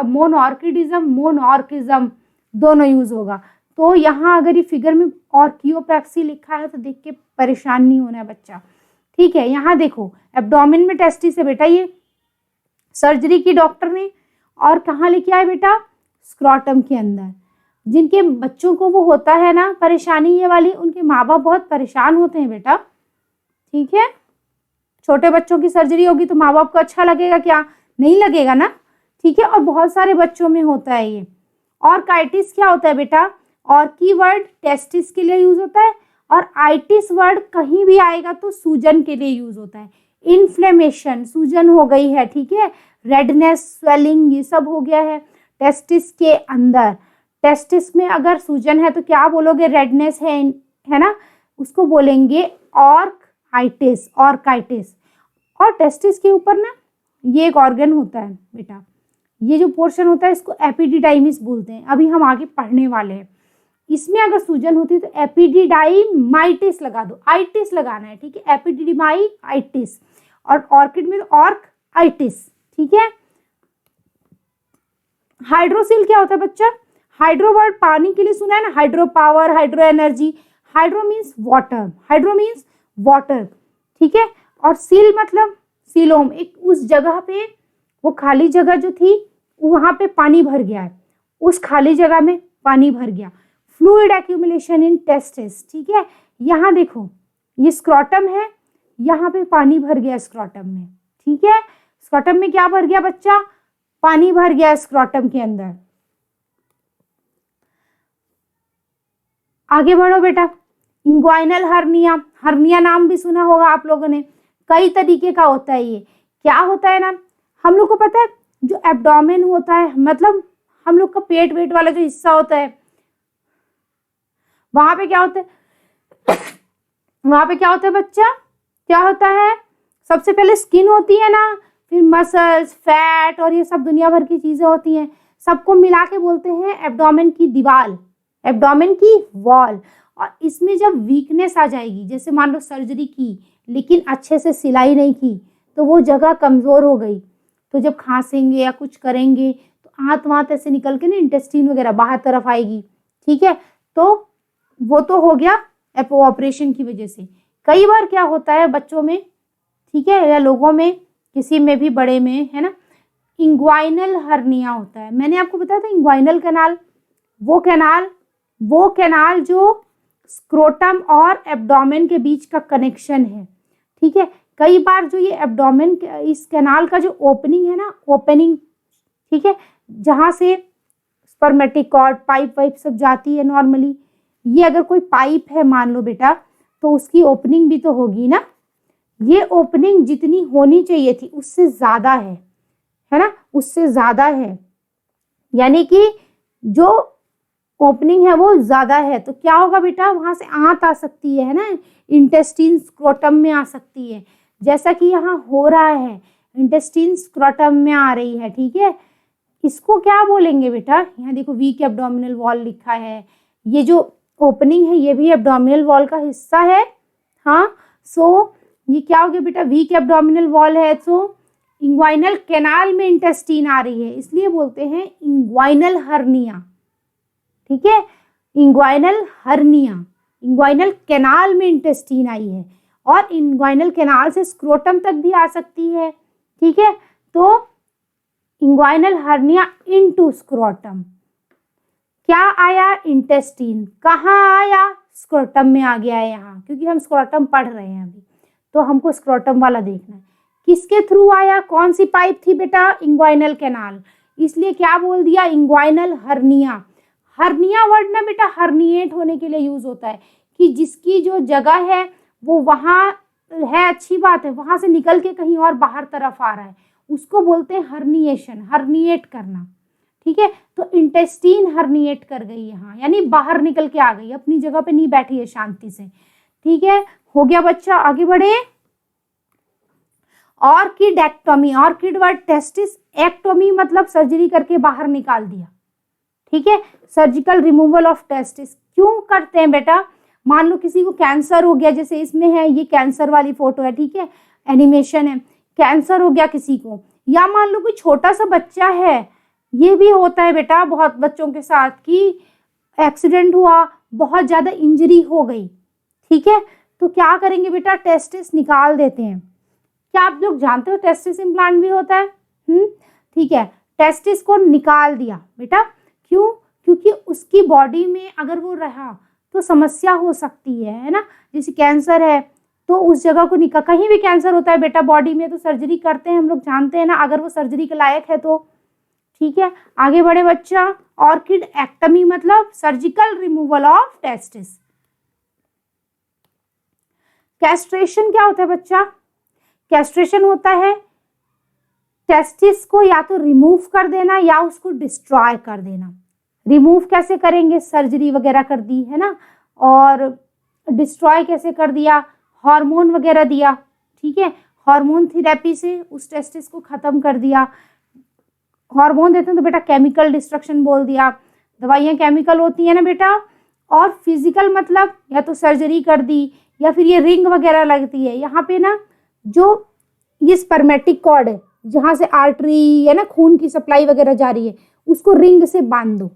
मोनॉर्किडिज्म दोनों यूज होगा। तो यहाँ अगर ये फिगर में ऑर्कियोपैक्सी लिखा है तो देख के परेशान नहीं होना है बच्चा, ठीक है। यहाँ देखो एब्डोमेन में टेस्टिस है बेटा, ये सर्जरी की डॉक्टर ने, और कहाँ लेके आए बेटा? स्क्रोटम के अंदर। जिनके बच्चों को वो होता है ना परेशानी ये वाली, उनके माँ बाप बहुत परेशान होते हैं बेटा, ठीक है। छोटे बच्चों की सर्जरी होगी तो माँ बाप को अच्छा लगेगा क्या? नहीं लगेगा ना, ठीक है। और बहुत सारे बच्चों में होता है ये। ऑर्काइटिस क्या होता है बेटा? ऑर्की वर्ड टेस्टिस के लिए यूज होता है, और आइटिस वर्ड कहीं भी आएगा तो सूजन के लिए यूज होता है। इन्फ्लेमेशन, सूजन हो गई है, ठीक है। रेडनेस, स्वेलिंग, ये सब हो गया है टेस्टिस के अंदर। टेस्टिस में अगर सूजन है तो क्या बोलोगे? रेडनेस है ना, उसको बोलेंगे ऑर्काइटिस। और टेस्टिस के ऊपर ना ये एक ऑर्गन होता है बेटा, ये जो पोर्शन होता है इसको एपिडिडाइमिस बोलते हैं। अभी हम आगे पढ़ने वाले हैं। इसमें अगर सूजन होती है तो एपिडिडाइमाइटिस लगा दो, आइटिस लगाना है, ठीक है, एपिडिडाइमाइटिस। और ऑर्किड में तो ऑर्काइटिस, ठीक है। हाइड्रोसिल क्या होता है बच्चा? हाइड्रो वर्ड पानी के लिए सुना है ना, hydro power, hydro energy. Hydro means water, ठीक है। और सील मतलब सीलोम, एक उस जगह पे, वो खाली जगह जो थी वहां पे पानी भर गया है, उस खाली जगह में पानी भर गया। फ्लूइड एक्यूमुलेशन इन टेस्टिस, ठीक है। यहाँ देखो ये स्क्रोटम है, यहाँ पे पानी भर गया स्क्रोटम में, ठीक है। स्क्रोटम में क्या भर गया बच्चा? पानी भर गया स्क्रोटम के अंदर। आगे बढ़ो बेटा। इंग्वाइनल हर्निया नाम भी सुना होगा आप लोगों ने। कई तरीके का होता है ये। क्या होता है ना, हम लोग को पता है जो एब्डोमेन होता है, मतलब हम लोग का पेट वेट वाला जो हिस्सा होता है, वहां पे क्या होता है वहां पे क्या होता है बच्चा? क्या होता है? सबसे पहले स्किन होती है ना, फिर मसल्स, फैट और ये सब दुनिया भर की चीजें होती हैं। सबको मिला के बोलते हैं एब्डोमेन की दीवार, एब्डोमेन की वॉल। और इसमें जब वीकनेस आ जाएगी, जैसे मान लो सर्जरी की लेकिन अच्छे से सिलाई नहीं की, तो वो जगह कमजोर हो गई, तो जब खांसेंगे या कुछ करेंगे तो आंत वात ऐसे निकल के ना इंटेस्टाइन वगैरह बाहर तरफ आएगी, ठीक है। तो वो तो हो गया ऑपरेशन की वजह से। कई बार क्या होता है बच्चों में, ठीक है, या लोगों में, किसी में भी बड़े में, है ना, इंग्वाइनल हर्निया होता है। मैंने आपको बताया था इंग्वाइनल कैनाल, वो कैनाल जो स्क्रोटम और एब्डोमेन के बीच का कनेक्शन है, ठीक है। कई बार जो ये एब्डोमेन, इस कैनाल का जो ओपनिंग है ना, ठीक है, जहाँ से स्पर्मेटिक कॉर्ड, पाइप वाइप सब जाती है नॉर्मली, ये अगर कोई पाइप है मान लो बेटा, तो उसकी ओपनिंग भी तो होगी ना। ये ओपनिंग जितनी होनी चाहिए थी उससे ज्यादा है ना, उससे ज्यादा है, यानी कि जो ओपनिंग है वो ज्यादा है। तो क्या होगा बेटा? वहां से आंत आ सकती है ना, इंटेस्टाइन स्क्रोटम में आ सकती है, जैसा कि यहाँ हो रहा है, इंटेस्टाइन स्क्रोटम में आ रही है, ठीक है। इसको क्या बोलेंगे बेटा? यहाँ देखो वीक एब्डोमिनल वॉल लिखा है, ये जो ओपनिंग है ये भी एब्डोमिनल वॉल का हिस्सा है, हाँ। सो ये क्या हो गया बेटा? वीक एब्डोमिनल वॉल है, तो इंग्वाइनल कैनाल में इंटेस्टाइन आ रही है, इसलिए बोलते हैं इंग्वाइनल हर्निया, ठीक है। इंग्वाइनल हर्निया, इंग्वाइनल कैनाल में इंटेस्टीन आई है और इंग्वाइनल कैनाल से स्क्रोटम तक भी आ सकती है। ठीक है, तो इंग्वाइनल हर्निया इनटू स्क्रोटम, क्या आया? इंटेस्टीन। कहाँ आया? स्क्रोटम में आ गया है यहाँ, क्योंकि हम स्क्रोटम पढ़ रहे हैं अभी, तो हमको स्क्रोटम वाला देखना है। किसके थ्रू आया? कौन सी पाइप थी बेटा? इंग्वाइनल कैनाल, इसलिए क्या बोल दिया? Inguinal hernia. हर्निया वर्ड ना बेटा हर्निएट होने के लिए यूज होता है, कि जिसकी जो जगह है वो वहाँ है, अच्छी बात है, वहां से निकल के कहीं और बाहर तरफ आ रहा है, उसको बोलते हैं हर्निएशन, हर्निएट करना। ठीक है, तो इंटेस्टीन हर्निएट कर गई यहाँ, यानी बाहर निकल के आ गई, अपनी जगह पे नहीं बैठी है शांति से। ठीक है, हो गया बच्चा, आगे बढ़े। ऑर्किडेक्टोमी, ऑर्किड वर्ड टेस्टिस, एक्टोमी मतलब सर्जरी करके बाहर निकाल दिया। ठीक है, सर्जिकल रिमूवल ऑफ टेस्टिस क्यों करते हैं बेटा? मान लो किसी को कैंसर हो गया, जैसे इसमें है, ये कैंसर वाली फोटो है, ठीक है, एनिमेशन है, कैंसर हो गया किसी को, या मान लो कोई छोटा सा बच्चा है, ये भी होता है बेटा बहुत बच्चों के साथ कि एक्सीडेंट हुआ, बहुत ज़्यादा इंजरी हो गई। ठीक है, तो क्या करेंगे बेटा? टेस्टिस निकाल देते हैं। क्या आप लोग जानते हो टेस्टिस इम्प्लांट भी होता है? ठीक है, टेस्टिस को निकाल दिया बेटा, क्यों? क्योंकि उसकी बॉडी में अगर वो रहा तो समस्या हो सकती है ना, जैसे कैंसर है तो उस जगह को निकाल, कहीं भी कैंसर होता है बेटा बॉडी में तो सर्जरी करते हैं, हम लोग जानते हैं ना, अगर वो सर्जरी के लायक है तो। ठीक है, आगे बढ़े बच्चा। ऑर्किड एक्टमी मतलब surgical removal of testis. Castration क्या होता है बच्चा? कैस्ट्रेशन होता है टेस्टिस को या तो रिमूव कर देना या उसको डिस्ट्रॉय कर देना। रिमूव कैसे करेंगे? सर्जरी वगैरह कर दी है ना, और डिस्ट्रॉय कैसे कर दिया? हार्मोन वगैरह दिया। ठीक है, हार्मोन थेरेपी से उस टेस्टिस को खत्म कर दिया। हार्मोन देते हैं तो बेटा केमिकल डिस्ट्रक्शन बोल दिया, दवाइयाँ केमिकल होती है ना बेटा। और फिजिकल मतलब या तो सर्जरी कर दी या फिर ये रिंग वगैरह लगती है यहाँ पे ना, जो ये स्पर्मेटिक कॉर्ड है जहाँ से आर्टरी है ना, खून की सप्लाई वगैरह जा रही है, उसको रिंग से बांध दो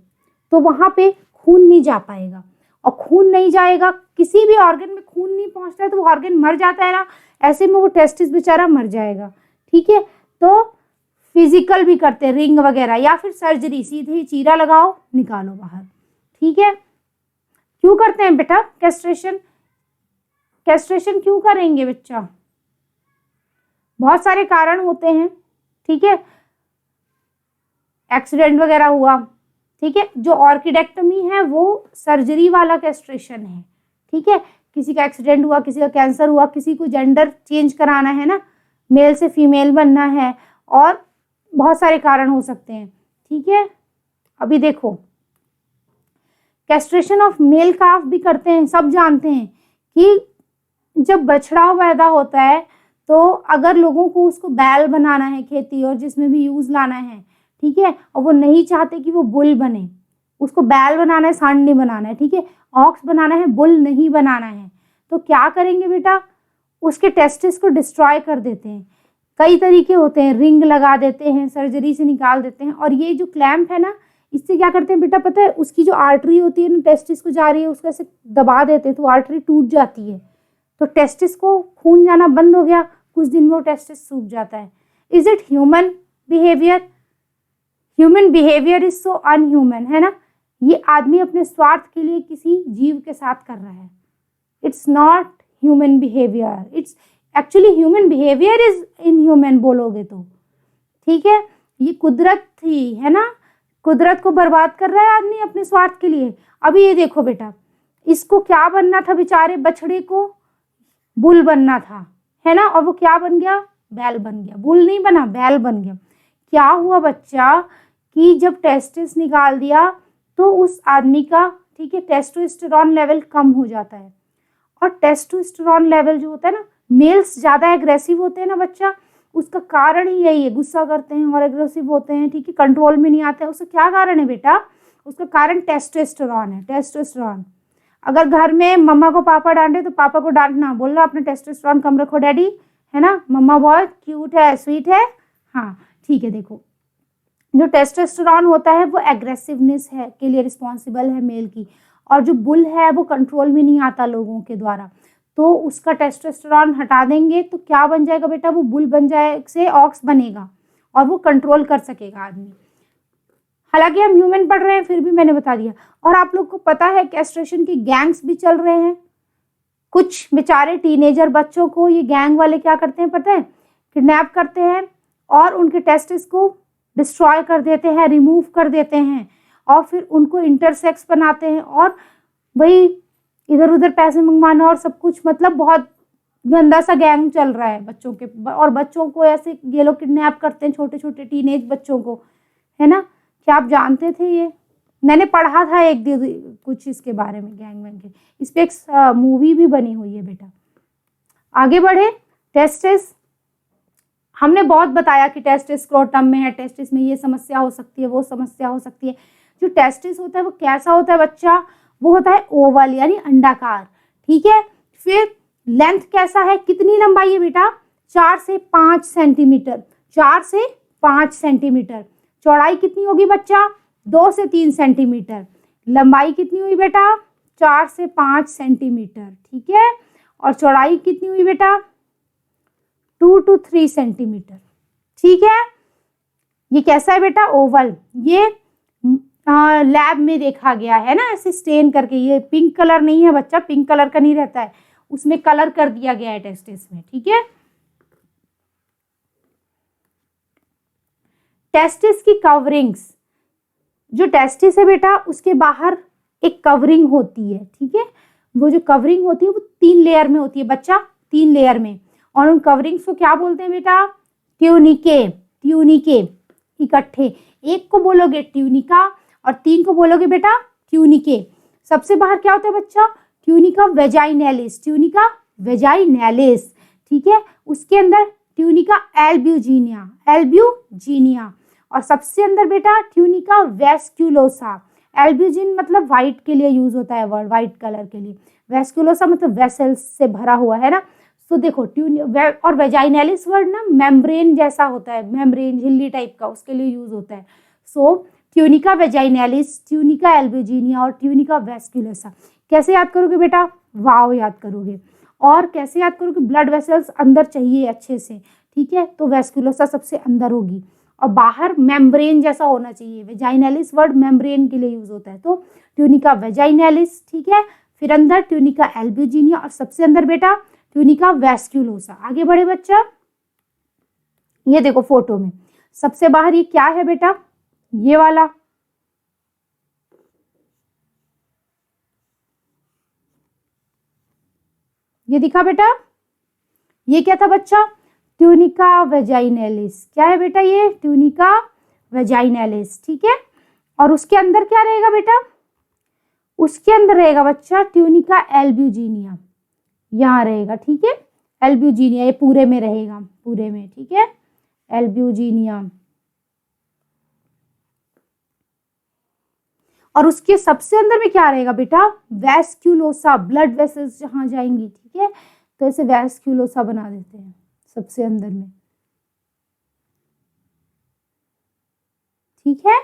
तो वहाँ पे खून नहीं जा पाएगा, और खून नहीं जाएगा, किसी भी ऑर्गन में खून नहीं पहुँचता है तो वो ऑर्गन मर जाता है ना, ऐसे में वो टेस्टिस बेचारा मर जाएगा। ठीक है, तो फिजिकल भी करते हैं रिंग वगैरह, या फिर सर्जरी, सीधे ही चीरा लगाओ निकालो बाहर। ठीक है, क्यों करते हैं बेटा कैस्ट्रेशन? कैस्ट्रेशन क्यों करेंगे बच्चा? बहुत सारे कारण होते हैं। ठीक है, एक्सीडेंट वगैरह हुआ। ठीक है, जो ऑर्किडेक्टमी है वो सर्जरी वाला कैस्ट्रेशन है। ठीक है, किसी का एक्सीडेंट हुआ, किसी का कैंसर हुआ, किसी को जेंडर चेंज कराना है ना, मेल से फीमेल बनना है, और बहुत सारे कारण हो सकते हैं। ठीक है, अभी देखो कैस्ट्रेशन ऑफ मेल काफ भी करते हैं। सब जानते हैं कि जब बछड़ा पैदा होता है तो अगर लोगों को उसको बैल बनाना है खेती और जिसमें भी यूज लाना है, ठीक है, और वो नहीं चाहते कि वो बुल बने, उसको बैल बनाना है, सांड नहीं बनाना है, ठीक है, ऑक्स बनाना है, बुल नहीं बनाना है, तो क्या करेंगे बेटा? उसके टेस्टिस को डिस्ट्रॉय कर देते हैं। कई तरीके होते हैं, रिंग लगा देते हैं, सर्जरी से निकाल देते हैं, और ये जो क्लैंप है ना, इससे क्या करते हैं बेटा पता है? उसकी जो आर्टरी होती है ना टेस्टिस को जा रही है, उसको ऐसे दबा देते हैं तो आर्टरी टूट जाती है, तो टेस्टिस को खून जाना बंद हो गया, कुछ दिन में वो टेस्टिस सूख जाता है। Is it human behaviour? Human behaviour is so unhuman, है ना, ये आदमी अपने स्वार्थ के लिए किसी जीव के साथ कर रहा है। It's not human behaviour, it's actually human behaviour is inhuman बोलोगे तो। ठीक है, ये कुदरत थी, है ना, कुदरत को बर्बाद कर रहा है आदमी अपने स्वार्थ के लिए। अभी ये देखो बेटा, इसको क्या बनना था बेचारे बछड़े को? बुल बनना था, है ना, और वो क्या बन गया? बैल बन गया। बुल नहीं बना, बैल बन गया। क्या हुआ बच्चा कि जब टेस्टिस निकाल दिया तो उस आदमी का, ठीक है, टेस्टोस्टेरोन लेवल कम हो जाता है, और टेस्टोस्टेरोन लेवल जो होता है ना, मेल्स ज़्यादा एग्रेसिव होते हैं ना बच्चा, उसका कारण ही यही है, गुस्सा करते हैं और एग्रेसिव होते हैं, ठीक है, कंट्रोल में नहीं आते हैं। उसका क्या कारण है बेटा? उसका कारण टेस्टोस्टेरोन है, टेस्टोस्टेरोन। अगर घर में मम्मा को पापा डांटे तो पापा को डांटना, बोलना अपने टेस्टोस्टेरोन कम रखो डैडी, है ना, मम्मा बहुत क्यूट है, स्वीट है। हाँ ठीक है, देखो जो टेस्टोस्टेरोन होता है वो एग्रेसिवनेस है के लिए रिस्पॉन्सिबल है मेल की, और जो बुल है वो कंट्रोल में नहीं आता लोगों के द्वारा, तो उसका टेस्टोस्टेरोन हटा देंगे तो क्या बन जाएगा बेटा, वो बुल बन जाए से ऑक्स बनेगा और वो कंट्रोल कर सकेगा आदमी। हालांकि हम ह्यूमन पढ़ रहे हैं फिर भी मैंने बता दिया। और आप लोग को पता है कैस्ट्रेशन की गैंग्स भी चल रहे हैं। कुछ बेचारे टीनेजर बच्चों को ये गैंग वाले क्या करते हैं पता है, किडनैप करते हैं और उनके टेस्टिस को डिस्ट्रॉय कर देते हैं, रिमूव कर देते हैं और फिर उनको इंटरसेक्स बनाते हैं और वही इधर उधर पैसे मंगवाना और सब कुछ, मतलब बहुत गंदा सा गैंग चल रहा है बच्चों के। और बच्चों को ऐसे ये लोग किडनैप करते हैं, छोटे छोटे टीनेज बच्चों को, है ना। क्या आप जानते थे ये? मैंने पढ़ा था एक दिन कुछ इसके बारे में, गैंग वैंग के। इस पे एक मूवी भी बनी हुई है बेटा। आगे बढ़े। टेस्टिस हमने बहुत बताया कि टेस्टिस स्क्रोटम में है, टेस्टिस में ये समस्या हो सकती है, वो समस्या हो सकती है। जो टेस्टिस होता है वो कैसा होता है बच्चा, वो होता है ओवल यानी अंडाकार, ठीक है। फिर लेंथ कैसा है, कितनी लंबाई है बेटा, 4 से 5 सेंटीमीटर, 4 से 5 सेंटीमीटर। चौड़ाई कितनी होगी बच्चा, 2 से 3 सेंटीमीटर। लंबाई कितनी हुई बेटा, 4 से 5 सेंटीमीटर, ठीक है। और चौड़ाई कितनी हुई बेटा, 2 to 3 सेंटीमीटर, ठीक है। ये कैसा है बेटा, ओवल। ये लैब में देखा गया है ना, ऐसे स्टेन करके। ये पिंक कलर नहीं है बच्चा, पिंक कलर का नहीं रहता है, उसमें कलर कर दिया गया है टेस्टिस में, ठीक है। टेस्टिस की कवरिंग्स, जो टेस्टिस है बेटा उसके बाहर एक कवरिंग होती है, ठीक है। वो जो कवरिंग होती है वो 3 लेयर में होती है बच्चा, 3 लेयर में। और उन कवरिंग्स को क्या बोलते हैं बेटा, ट्यूनिके, ट्यूनिके इकट्ठे। एक को बोलोगे ट्यूनिका और 3 को बोलोगे बेटा ट्यूनिके। सबसे बाहर क्या होता है बच्चा, ट्यूनिका वेजाइनैलिस, ट्यूनिका वेजाइनैलिस, ठीक है। उसके अंदर ट्यूनिका एल्ब्यूजिनिया, एल्ब्यूजिनिया। और सबसे अंदर बेटा ट्यूनिका वेस्क्यूलोसा। एल्ब्यूजिन मतलब व्हाइट के लिए यूज होता है वर्ड, व्हाइट कलर के लिए। वेस्क्यूलोसा मतलब वेसल्स से भरा हुआ, है ना। तो देखो और वेजाइनैलिस वर्ड ना मेम्ब्रेन जैसा होता है, मेम्ब्रेन झिल्ली टाइप का, उसके लिए यूज होता है। सो ट्यूनिका वेजाइनैलिस, ट्यूनिका एल्ब्यूजिनिया और ट्यूनिका वेस्क्यूलोसा। कैसे याद करोगे बेटा, वाव याद करोगे। और कैसे याद करोगे, ब्लड वेसल्स अंदर चाहिए अच्छे से, ठीक है। तो वेस्क्यूलोसा सबसे अंदर होगी और बाहर मेम्ब्रेन जैसा होना चाहिए। वेजाइनैलिस वर्ड मेम्ब्रेन के लिए यूज होता है, तो ट्यूनिका वेजाइनैलिस, ठीक है। फिर अंदर ट्यूनिका एल्ब्यूजिनिया और सबसे अंदर बेटा ट्यूनिका वेस्क्यूलोसा। आगे बढ़े बच्चा। ये देखो फोटो में सबसे बाहर ये क्या है बेटा, ये वाला, ये दिखा बेटा, ये क्या था बच्चा, ट्यूनिका वेजाइनैलिस। क्या है बेटा, ये ट्यूनिका वेजाइनैलिस, ठीक है। और उसके अंदर क्या रहेगा बेटा, उसके अंदर रहेगा बच्चा ट्यूनिका एल्ब्यूजिनिया, यहाँ रहेगा, ठीक है। एल्ब्यूजिनिया ये पूरे में रहेगा, पूरे में, ठीक है, एल्ब्यूजिनिया। और उसके सबसे अंदर में क्या रहेगा बेटा, वेस्क्यूलोसा, ब्लड वेसल्स जहां जाएंगी, ठीक है। तो इसे वेस्क्यूलोसा बना देते हैं सबसे अंदर में, ठीक है।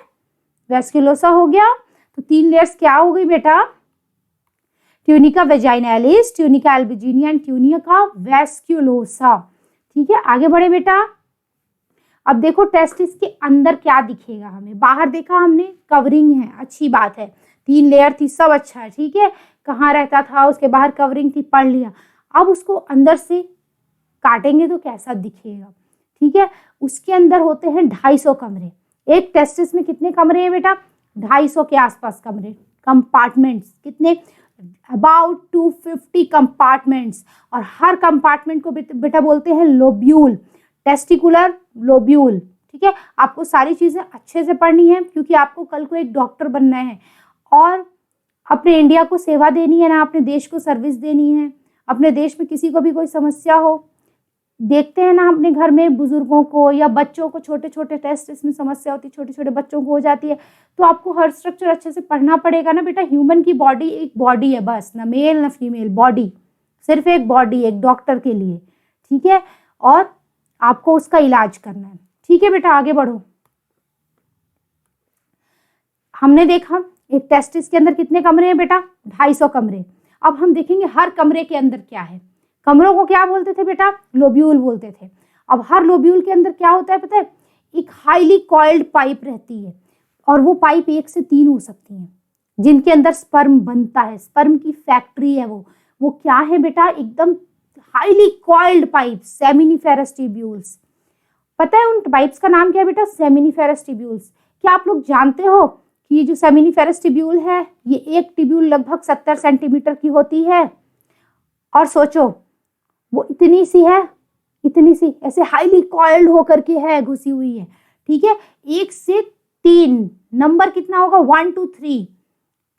वेस्क्यूलोसा हो गया। तो 3 लेयर्स क्या हो गई बेटा, tunica वेजाइनैलिस, tunica albuginea and tunica वेस्क्यूलोसा, ठीक है। आगे बढ़े बेटा। अब देखो टेस्टिस के अंदर क्या दिखेगा हमें। बाहर देखा हमने कवरिंग है, अच्छी बात है, 3 लेयर थी, सब अच्छा है, ठीक है। कहाँ रहता था, उसके बाहर कवरिंग थी, पढ़ लिया। अब उसको अंदर से काटेंगे तो कैसा दिखेगा, ठीक है। उसके अंदर होते हैं 250 कमरे। एक टेस्टिस में कितने कमरे हैं बेटा, 250 के आसपास कमरे, कंपार्टमेंट्स कितने, अबाउट 250 कंपार्टमेंट्स। और हर कंपार्टमेंट को बेटा बोलते हैं लोब्यूल, टेस्टिकुलर लोब्यूल, ठीक है। आपको सारी चीजें अच्छे से पढ़नी है क्योंकि आपको कल को एक डॉक्टर बनना है और अपने इंडिया को सेवा देनी है ना, अपने देश को सर्विस देनी है। अपने देश में किसी को भी कोई समस्या हो, देखते हैं ना अपने घर में बुजुर्गों को या बच्चों को, छोटे छोटे टेस्ट इसमें समस्या होती है, छोटे छोटे बच्चों को हो जाती है। तो आपको हर स्ट्रक्चर अच्छे से पढ़ना पड़ेगा ना बेटा। ह्यूमन की बॉडी एक बॉडी है बस, ना मेल ना फीमेल, बॉडी सिर्फ एक बॉडी, एक डॉक्टर के लिए, ठीक है। और आपको उसका इलाज करना है, ठीक है बेटा। आगे बढ़ो। हमने देखा एक टेस्टिस के अंदर कितने कमरे हैं बेटा? 250 कमरे। अब हम देखेंगे हर कमरे के अंदर क्या है। कमरों को क्या बोलते थे बेटा? लोब्यूल बोलते थे। अब हर लोब्यूल के अंदर क्या होता है पता है? एक हाईली कॉइल्ड पाइप रहती है, और वो पाइप 1 से 3 हो सकती हैं, जिनके अंदर स्पर्म बनता है। स्पर्म की फैक्ट्री है वो क्या है बेटा? एकदम highly coiled pipe, seminiferous tubules. पता है उन पाइप्स का नाम क्या है बेटा? Seminiferous tubules. क्या आप लोग जानते हो कि ये जो सेमिनिफेरस ट्यूब्यूल है, ये एक ट्यूब्यूल लगभग 70 सेंटीमीटर की होती है, और सोचो वो इतनी सी है, इतनी सी ऐसे हाईली कॉइल्ड होकर के है, घुसी हुई है। ठीक है, 1 से 3 नंबर कितना होगा? 1 to 3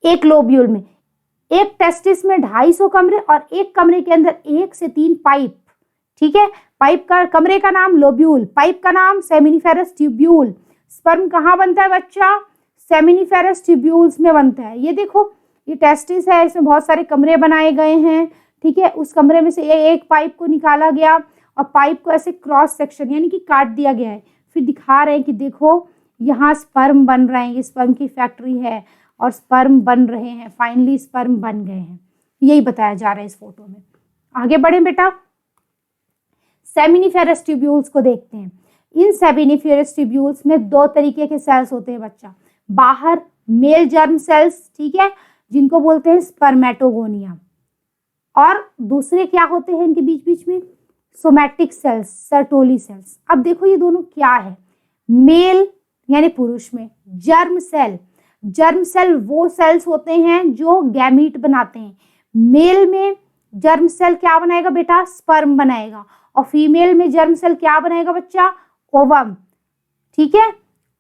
एक लोब्यूल में। एक टेस्टिस में 250 कमरे, और एक कमरे के अंदर 1 से 3 पाइप। ठीक है, पाइप का, कमरे का नाम लोब्यूल, पाइप का नाम सेमिनिफेरस ट्यूब्यूल। स्पर्म कहाँ बनता है बच्चा? सेमिनिफेरस ट्यूब्यूल्स में बनता है। ये देखो, ये टेस्टिस है, इसमें बहुत सारे कमरे बनाए गए हैं। ठीक है, उस कमरे में से एक पाइप को निकाला गया, और पाइप को ऐसे क्रॉस सेक्शन यानी कि काट दिया गया है। फिर दिखा रहे हैं कि देखो यहाँ स्पर्म बन रहे हैं, ये स्पर्म की फैक्ट्री है, और स्पर्म बन रहे हैं, फाइनली स्पर्म बन गए हैं। यही बताया जा रहा है इस फोटो में। आगे बढ़े बेटा, सेमिनिफेरस ट्यूब्यूल्स को देखते हैं। इन सेमिनिफेरस ट्यूब्यूल्स में 2 तरीके के सेल्स होते हैं बच्चा। बाहर मेल जर्म सेल्स, ठीक है, जिनको बोलते हैं स्पर्मेटोगोनिया, और दूसरे क्या होते हैं इनके बीच बीच में? Somatic cells, Sertoli cells. अब देखो ये दोनों क्या है? मेल यानी पुरुष में जर्म सेल, जर्म सेल वो सेल्स होते हैं जो गैमीट बनाते हैं। मेल में जर्म सेल क्या बनाएगा बेटा? स्पर्म बनाएगा। और फीमेल में जर्म सेल क्या बनाएगा बच्चा? ओवम। ठीक है,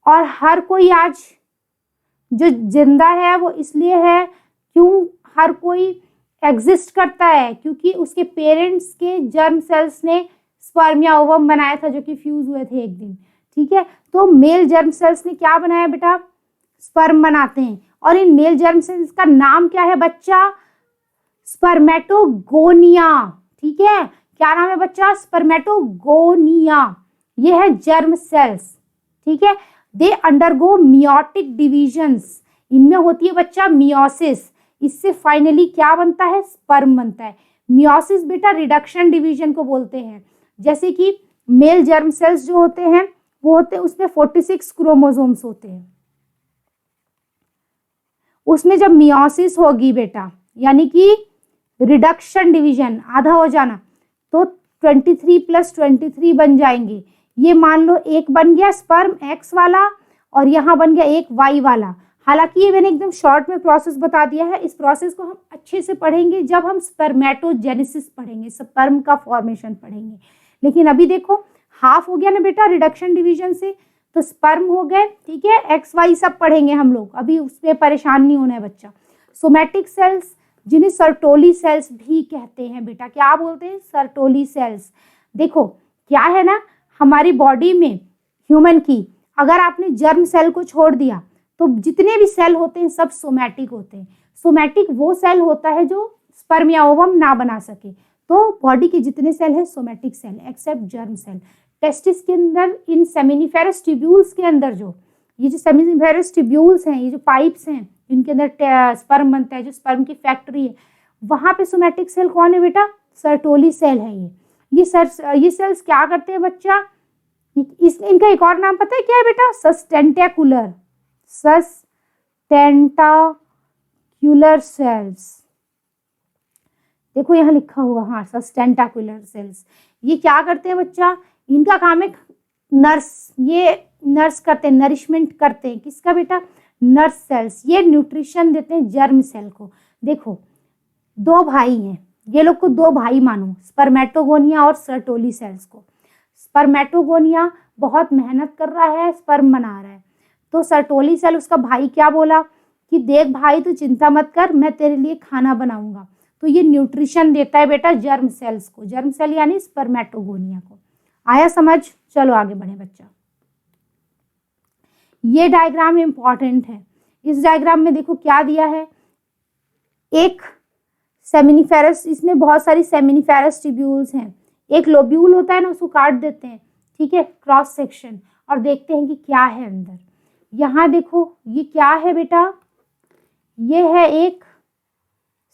और हर कोई आज जो जिंदा है वो इसलिए है, क्यों हर कोई एग्जिस्ट करता है? क्योंकि उसके पेरेंट्स के जर्म सेल्स ने स्पर्म या ओवम बनाया था, जो कि फ्यूज हुए थे एक दिन। ठीक है, तो मेल जर्म सेल्स ने क्या बनाया बेटा? स्पर्म बनाते हैं। और इन मेल जर्म सेल्स का नाम क्या है बच्चा? स्पर्मेटोगोनिया। ठीक है, क्या नाम है बच्चा? स्पर्मेटोगोनिया। ये है जर्म सेल्स। ठीक है, दे अंडरगो मियोटिक डिविजन्स। इनमें होती है बच्चा मियोसिस। इससे फाइनली क्या बनता है? स्पर्म बनता है। मियोसिस बेटा रिडक्शन डिवीजन को बोलते हैं। जैसे कि मेल जर्म सेल्स जो होते हैं वो होते हैं, उसमें 46 क्रोमोसोम्स होते हैं। उसमें जब मियोसिस होगी बेटा, यानी कि रिडक्शन डिवीजन, आधा हो जाना, तो 23 + 23 बन जाएंगे। ये मान लो एक बन गया स्पर्म एक्स वाला, और यहाँ बन गया एक वाई वाला। हालांकि ये मैंने एकदम शॉर्ट में प्रोसेस बता दिया है। इस प्रोसेस को हम अच्छे से पढ़ेंगे जब हम स्पर्मेटोजेनेसिस पढ़ेंगे, स्पर्म का फॉर्मेशन पढ़ेंगे। लेकिन अभी देखो हाफ हो गया ना बेटा रिडक्शन डिवीजन से, तो स्पर्म हो गए। ठीक है, एक्स वाई सब पढ़ेंगे हम लोग, अभी उस पर परेशान नहीं होना है बच्चा। सोमैटिक सेल्स, जिन्हें सर्टोली सेल्स भी कहते हैं बेटा। क्या बोलते हैं? Sertoli cells. देखो क्या है ना, हमारी बॉडी में ह्यूमन की, अगर आपने जर्म सेल को छोड़ दिया तो जितने भी सेल होते हैं सब सोमैटिक होते हैं। सोमैटिक वो सेल होता है जो स्पर्म या ओवम ना बना सके। तो बॉडी के जितने सेल हैं somatic cell, except germ cell. Testis के अंदर, इन सेमिनिफेरस ट्यूब्यूल्स के अंदर, जो ये जो सेमिनिफेरस ट्यूब्यूल्स हैं, ये जो पाइप्स हैं, इनके अंदर स्पर्म बनता है, जो स्पर्म की फैक्ट्री है, वहां पे सोमैटिक सेल कौन है बेटा? सर्टोली सेल है। ये सेल्स क्या करते हैं बच्चा? इनका एक और नाम पता है क्या है बेटा? सस्टेंटेकुलर सेल्स। देखो यहाँ लिखा हुआ, हाँ, सस्टेंटेकुलर सेल्स। ये क्या करते हैं बच्चा? इनका काम है नर्स, ये नर्स करते हैं, नरिशमेंट करते हैं। किसका बेटा? Nurse sales. ये न्यूट्रिशन देते हैं जर्म सेल को। देखो 2 भाई हैं, ये लोग को 2 भाई मानो, स्पर्मेटोगोनिया और सर्टोली सेल्स को। स्पर्मेटोगोनिया बहुत मेहनत कर रहा है, स्पर्म बना रहा है, तो सर्टोली सेल उसका भाई क्या बोला कि देख भाई तू चिंता मत कर, मैं तेरे लिए खाना बनाऊंगा। तो ये न्यूट्रिशन देता है बेटा जर्म सेल्स को, जर्म सेल यानी स्पर्मेटोगोनिया को। आया समझ? चलो आगे बढ़े बच्चा। ये डायग्राम इंपॉर्टेंट है। इस डायग्राम में देखो क्या दिया है, एक सेमिनिफेरस, इसमें बहुत सारी सेमिनिफेरस ट्यूब्यूल्स हैं। एक लोब्यूल होता है ना, उसको काट देते हैं, ठीक है, क्रॉस सेक्शन, और देखते हैं कि क्या है अंदर। यहाँ देखो ये क्या है बेटा? ये है एक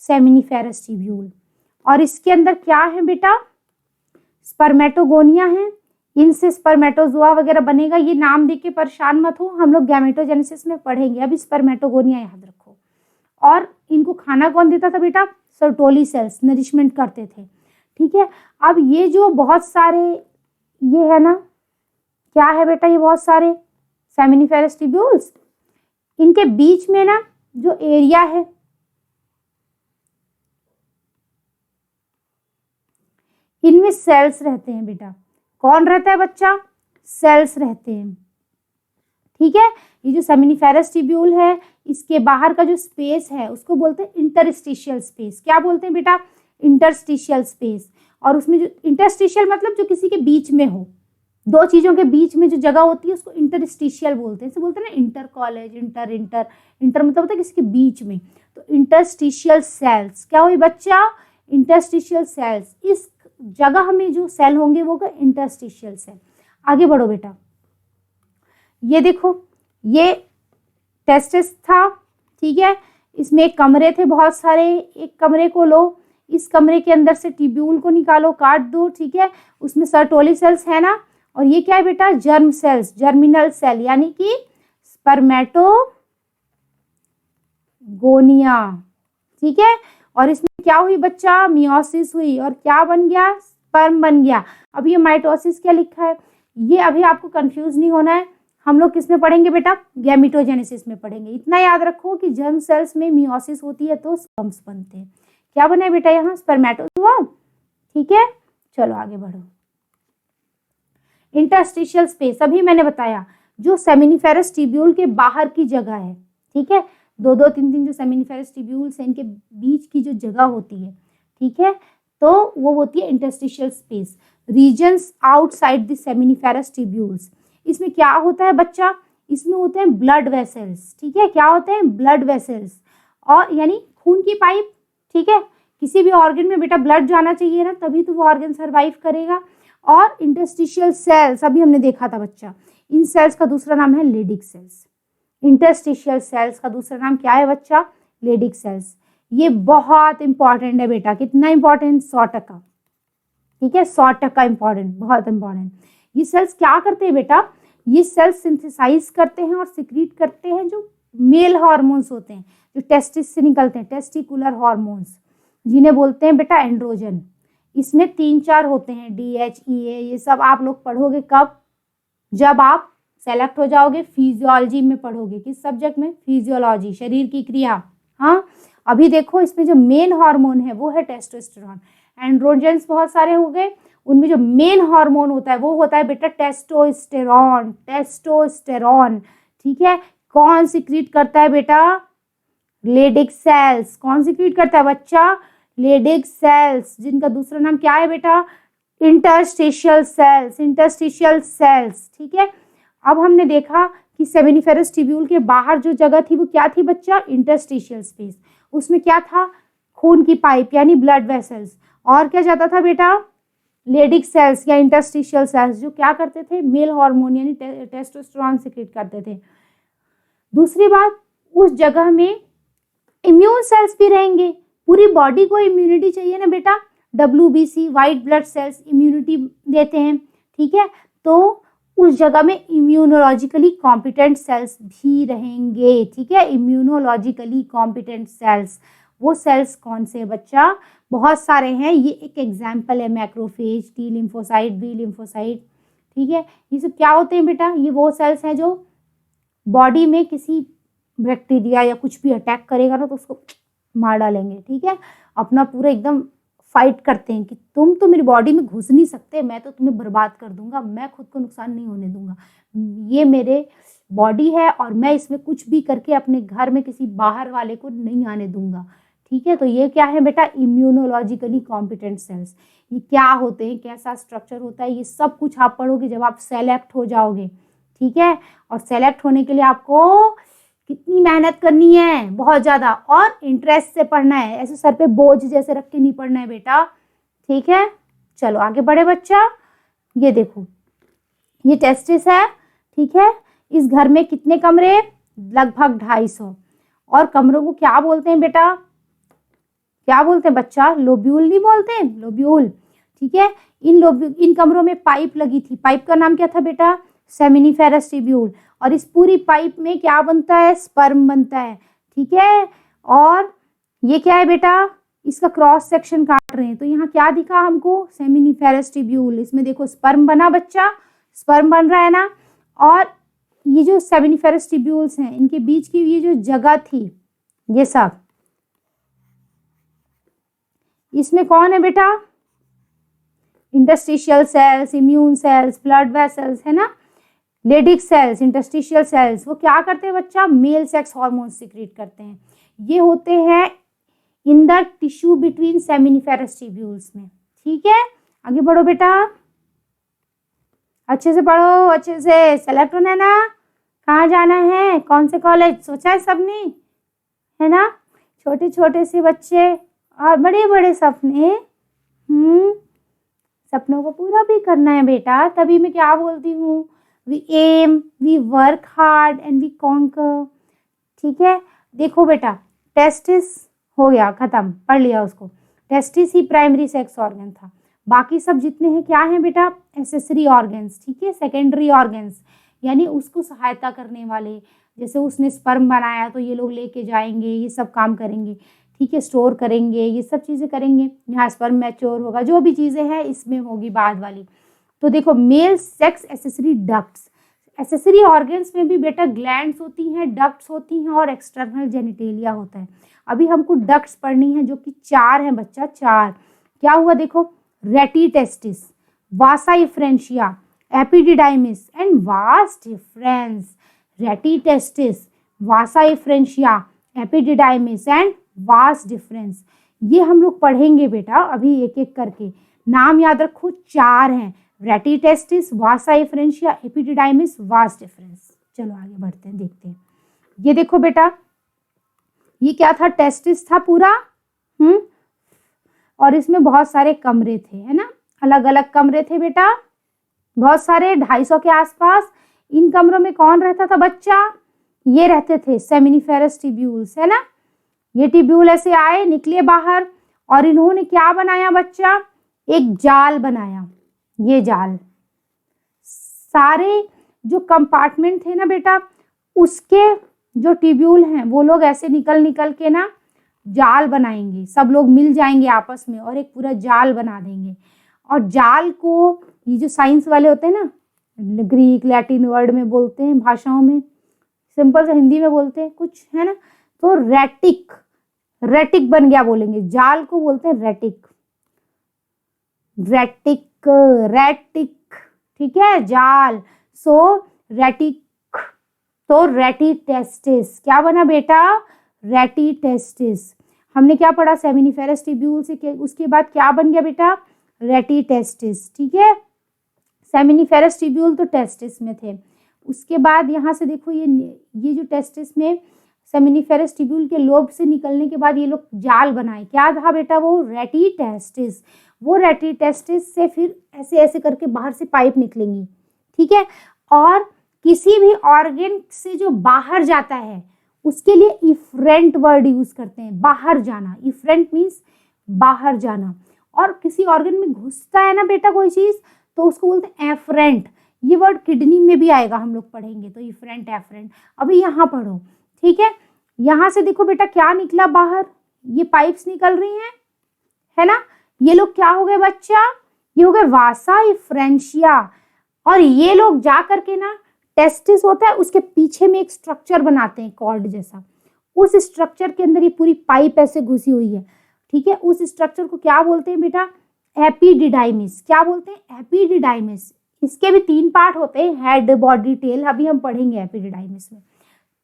सेमिनिफेरस ट्यूब्यूल और इसके अंदर क्या है बेटा, स्पर्मेटोगोनिया है, इनसे स्पर्मेटोजोआ वगैरह बनेगा। ये नाम देख के परेशान मत हो, हम लोग गैमेटोजेनेसिस में पढ़ेंगे। अभी स्पर्मेटोगोनिया याद रखो। और इनको खाना कौन देता था बेटा, सर्टोली सेल्स नरिशमेंट करते थे, ठीक है। अब ये जो बहुत सारे ये है ना, क्या है बेटा, ये बहुत सारे सेमिनिफेरस ट्यूब्यूल्स, इनके बीच में ना जो एरिया है, इनमें सेल्स रहते हैं बेटा। कौन रहता है बच्चा, सेल्स रहते हैं, ठीक है। ये जो सेमिनिफेरस ट्यूब्यूल है, इसके बाहर का जो स्पेस है उसको बोलते हैं इंटरस्टिशियल स्पेस। क्या बोलते हैं बेटा, इंटरस्टिशियल स्पेस। और उसमें जो इंटरस्टिशियल मतलब जो किसी के बीच में हो, दो चीजों के बीच में जो जगह होती है उसको इंटरस्टिशियल बोलते हैं। इसे बोलते हैं ना inter college, inter inter inter मतलब होता है किसी के बीच में। तो इंटरस्टिशियल सेल्स क्या हुई बच्चा, इंटरस्टिशियल सेल्स। इस जगह में जो सेल होंगे वो इंटरस्टिशियल सेल। आगे बढ़ो बेटा, ये देखो, ये टेस्टिस था, ठीक है। इसमें एक कमरे थे बहुत सारे, एक कमरे को लो, इस कमरे के अंदर से ट्यूब्यूल को निकालो, काट दो, ठीक है। उसमें सर्टोली सेल्स है ना, और ये क्या है बेटा, जर्म सेल्स, जर्मिनल सेल यानी कि स्पर्मेटोगोनिया, ठीक है। और इसमें क्या हुई बच्चा, मियोसिस हुई और क्या बन गया, स्पर्म बन गया। अब ये माइटोसिस क्या लिखा है, ये अभी आपको कंफ्यूज नहीं होना है। हम लोग किस में पढ़ेंगे बेटा, गैमेटोजेनेसिस में पढ़ेंगे। इतना याद रखो कि जर्म सेल्स में मियोसिस होती है तो स्पर्म्स बनते हैं। क्या बना है बेटा यहाँ, स्पर्मेटोजोआ, ठीक है। चलो आगे बढ़ो, इंटरस्टिशियल स्पेस अभी मैंने बताया, जो सेमिनिफेरस ट्यूब्यूल के बाहर की जगह है, ठीक है। दो दो तीन तीन जो सेमिनिफेरस ट्यूब्यूल्स हैं, इनके बीच की जो जगह होती है, ठीक है, तो वो होती है interstitial space, regions outside the seminiferous tubules. इसमें क्या होता है बच्चा, इसमें होते हैं ब्लड वेसल्स, ठीक है। क्या होते हैं, ब्लड वेसल्स, और यानी खून की पाइप, ठीक है। किसी भी ऑर्गन में बेटा ब्लड जाना चाहिए ना, तभी तो वो ऑर्गन सर्वाइव करेगा। और इंटरस्टिशियल सेल्स अभी हमने देखा था बच्चा, इन सेल्स का दूसरा नाम है लेडिक सेल्स। इंटरस्टिशियल सेल्स का दूसरा नाम क्या है बच्चा, लेडिक सेल्स। ये बहुत इंपॉर्टेंट है बेटा, कितना इंपॉर्टेंट, 100%, ठीक है, 100% इंपॉर्टेंट, बहुत इंपॉर्टेंट। ये सेल्स क्या करते हैं बेटा, ये सेल्स सिंथेसाइज करते हैं और सिक्रीट करते हैं जो मेल हार्मोन्स होते हैं, जो टेस्टिस से निकलते हैं, टेस्टिकुलर हार्मोन्स, जिन्हें बोलते हैं बेटा एंड्रोजन। इसमें 3-4 होते हैं, DHEA, ये सब आप लोग पढ़ोगे कब, जब आप सेलेक्ट हो जाओगे फिजियोलॉजी में पढ़ोगे। किस सब्जेक्ट में, फिजियोलॉजी, शरीर की क्रिया। हाँ, अभी देखो इसमें जो मेन हार्मोन है वो है टेस्टोस्टेरोन। एंड्रोजन्स बहुत सारे हो गए, उनमें जो मेन हार्मोन होता है वो होता है बेटा टेस्टोस्टेरोन, टेस्टोस्टेरोन, ठीक है। कौन सिक्रीट करता है बेटा, लेडिक सेल्स। कौन सिक्रीट करता है बच्चा, लेडिक सेल्स, जिनका दूसरा नाम क्या है बेटा, इंटरस्टिशियल सेल्स, इंटरस्टिशियल सेल्स, ठीक है। अब हमने देखा कि सेमिनिफेरस ट्यूब्यूल के बाहर जो जगह थी वो क्या थी बच्चा, इंटरस्टिशियल स्पेस। उसमें क्या था, खून की पाइप यानी ब्लड वेसल्स, और क्या जाता था बेटा, लेडिक सेल्स या इंटरस्टिशियल सेल्स, जो क्या करते थे, मेल हार्मोन यानी टेस्टोस्टेरोन सिक्रीट करते थे। दूसरी बात, उस जगह में इम्यून सेल्स भी रहेंगे। पूरी बॉडी को इम्यूनिटी चाहिए ना बेटा, WBC white blood cells immunity देते हैं, ठीक है। तो उस जगह में इम्यूनोलॉजिकली कॉम्पिटेंट सेल्स भी रहेंगे, ठीक है। इम्यूनोलॉजिकली कॉम्पिटेंट सेल्स, वो सेल्स कौन से बच्चा, बहुत सारे हैं। ये एक एग्जाम्पल है, macrophage, T lymphocyte, B lymphocyte, ठीक है। ये सब क्या होते हैं बेटा, ये वो सेल्स हैं जो बॉडी में किसी बैक्टीरिया या कुछ भी अटैक करेगा ना तो उसको मार डालेंगे, ठीक है। अपना पूरा एकदम फाइट करते हैं कि तुम तो मेरी बॉडी में घुस नहीं सकते, मैं तो तुम्हें बर्बाद कर दूंगा, मैं खुद को नुकसान नहीं होने दूंगा, ये मेरे बॉडी है और मैं इसमें कुछ भी करके अपने घर में किसी बाहर वाले को नहीं आने दूंगा, ठीक है। तो ये क्या है बेटा, इम्यूनोलॉजिकली कॉम्पिटेंट सेल्स। ये क्या होते हैं, कैसा स्ट्रक्चर होता है, ये सब कुछ आप पढ़ोगे जब आप सेलेक्ट हो जाओगे, ठीक है। और सेलेक्ट होने के लिए आपको कितनी मेहनत करनी है, बहुत ज़्यादा, और इंटरेस्ट से पढ़ना है, ऐसे सर पे बोझ जैसे रख के नहीं पढ़ना है बेटा, ठीक है। चलो आगे बढ़े बच्चा, ये देखो ये टेस्टिस है, ठीक है। इस घर में कितने कमरे, लगभग 250, और कमरों को क्या बोलते हैं बेटा, क्या बोलते हैं बच्चा, लोब्यूल नहीं बोलते हैं, लोब्यूल। ठीक है, इन कमरों में पाइप लगी थी, पाइप का नाम क्या था बेटा, सेमिनिफेरस ट्यूब्यूल। और इस पूरी पाइप में क्या बनता है, स्पर्म बनता है। ठीक है, और ये क्या है बेटा, इसका क्रॉस सेक्शन काट रहे हैं तो यहाँ क्या दिखा हमको, सेमिनिफेरस ट्यूब्यूल। इसमें देखो स्पर्म बना बच्चा, स्पर्म बन रहा है ना। और ये जो सेमिनिफेरस ट्यूब्यूल्स हैं इनके बीच की ये जो जगह थी, ये सब इसमें कौन है बेटा, interstitial cells, immune cells, blood vessels, है ना, लेडिक सेल्स, इंटरस्टिशियल सेल्स, वो क्या करते हैं बच्चा, मेल सेक्स हार्मोन सिक्रीट करते हैं। ये होते हैं in the tissue between seminiferous tubules में। ठीक है, आगे बढ़ो बेटा, अच्छे से पढ़ो, अच्छे से सेलेक्ट होना है ना, कहाँ जाना है, कौन से कॉलेज, सोचा है सबने, है ना, छोटे छोटे से बच्चे और बड़े बड़े सपने। सपनों को पूरा भी करना है बेटा, तभी मैं क्या बोलती हूँ, we aim, we work hard and we conquer. ठीक है, देखो बेटा, टेस्टिस हो गया, खत्म, पढ़ लिया उसको। टेस्टिस ही प्राइमरी सेक्स ऑर्गन था, बाकी सब जितने हैं क्या हैं बेटा, एसेसरी ऑर्गन्स। ठीक है, सेकेंडरी ऑर्गन्स यानी उसको सहायता करने वाले, जैसे उसने स्पर्म बनाया तो ये लोग लेके जाएंगे, ये सब काम करेंगे। ठीक है, स्टोर करेंगे, ये सब चीज़ें करेंगे, यहाँ स्पर्म मैच्योर होगा, जो भी चीज़ें हैं इसमें होगी बाद वाली। तो देखो, male sex accessory ducts, accessory organs में भी बेटा ग्लैंड्स होती हैं, डक्ट्स होती हैं और एक्सटर्नल जेनिटेलिया होता है। अभी हमको डक्ट्स पढ़नी है जो कि 4 हैं बच्चा, 4। क्या हुआ देखो, rete testis, vasa efferentia, epididymis and vas deferens. Rete testis, vasa efferentia, epididymis and vas deferens, ये हम लोग पढ़ेंगे बेटा अभी एक एक करके। नाम याद रखो, 4 हैं, रेटी testis, vasa efferentia, epididymis, vas deferens. चलो आगे बढ़ते हैं, देखते हैं। ये देखो बेटा, ये क्या था, टेस्टिस था पूरा, और इसमें बहुत सारे कमरे थे, है ना, अलग अलग कमरे थे बेटा, बहुत सारे, 250 के आसपास। इन कमरों में कौन रहता था बच्चा, ये रहते थे सेमिनिफेरस ट्यूब्यूल्स, है ना। ये ट्यूब्यूल ऐसे आए, निकले बाहर, और इन्होंने क्या बनाया बच्चा, एक जाल बनाया। ये जाल, सारे जो कंपार्टमेंट थे ना बेटा, उसके जो ट्यूब्यूल हैं वो लोग ऐसे निकल निकल के ना जाल बनाएंगे, सब लोग मिल जाएंगे आपस में और एक पूरा जाल बना देंगे। और जाल को ये जो साइंस वाले होते हैं ना, ग्रीक लैटिन वर्ड में बोलते हैं, भाषाओं में सिंपल से हिंदी में बोलते हैं कुछ, है ना, तो रेटिक, रेटिक बन गया बोलेंगे, जाल को बोलते हैं रेटिक, रेटिक, रेटिक। ठीक है, जाल, सो रेटिक, तो रेटी टेस्टिस क्या बना बेटा, रेटी टेस्टिस। हमने क्या पढ़ा, सेमिनिफेरस ट्यूब्यूल से, उसके बाद क्या बन गया बेटा, रेटी टेस्टिस। ठीक है, सेमिनिफेरस ट्यूब्यूल तो टेस्टिस में थे। उसके बाद यहाँ से देखो, ये जो टेस्टिस में सेमिनिफेरस ट्यूब्यूल के लोब से निकलने के बाद ये लोग जाल बनाए, क्या था बेटा, वो रेटी टेस्टिस। वो रेटी टेस्टिस से फिर ऐसे ऐसे करके बाहर से पाइप निकलेंगी। ठीक है, और किसी भी ऑर्गन से जो बाहर जाता है उसके लिए इफरेंट वर्ड यूज करते हैं, बाहर जाना, इफरेंट मीन्स बाहर जाना। और किसी ऑर्गन में घुसता है ना बेटा कोई चीज, तो उसको बोलते हैं एफरेंट। ये वर्ड किडनी में भी आएगा, हम लोग पढ़ेंगे, तो इफरेंट, एफरेंट। अभी यहाँ पढ़ो, ठीक है। यहाँ से देखो बेटा क्या निकला बाहर, ये पाइप्स निकल रही हैं, है ना। ये लोग क्या हो गए बच्चा, ये हो गए वासा इफ्रेंशिया। और ये लोग जा करके ना, टेस्टिस होता है उसके पीछे में एक स्ट्रक्चर बनाते हैं कॉर्ड जैसा, उस स्ट्रक्चर के अंदर ये पूरी पाइप ऐसे घुसी हुई है। ठीक है, उस स्ट्रक्चर को क्या बोलते हैं बेटा, एपिडिडाइमिस। क्या बोलते हैं, एपिडिडाइमिस। इसके भी 3 पार्ट होते हैं, हेड, बॉडी, टेल, अभी हम पढ़ेंगे एपिडिडाइमिस में।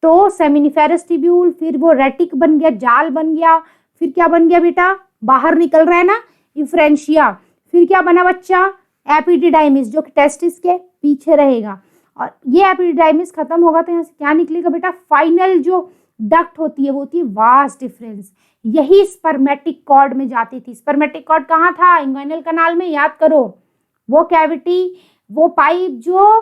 तो सेमिनिफेरस ट्यूब्यूल, फिर वो रेटिक बन गया, जाल बन गया, फिर क्या बन गया बेटा, बाहर निकल रहा है ना, इफ्रेंशिया। फिर क्या बना बच्चा, एपिडिडाइमिस, जो टेस्टिस के पीछे रहेगा। और ये एपिडिडाइमिस खत्म होगा तो यहाँ से क्या निकलेगा बेटा, फाइनल जो डक्ट होती है वो होती है वास डिफरेंस। यही स्पर्मेटिक कॉर्ड में जाती थी। स्पर्मेटिक कॉर्ड कहाँ था, इंग्वाइनल कनाल में, याद करो। वो कैविटी, वो पाइप जो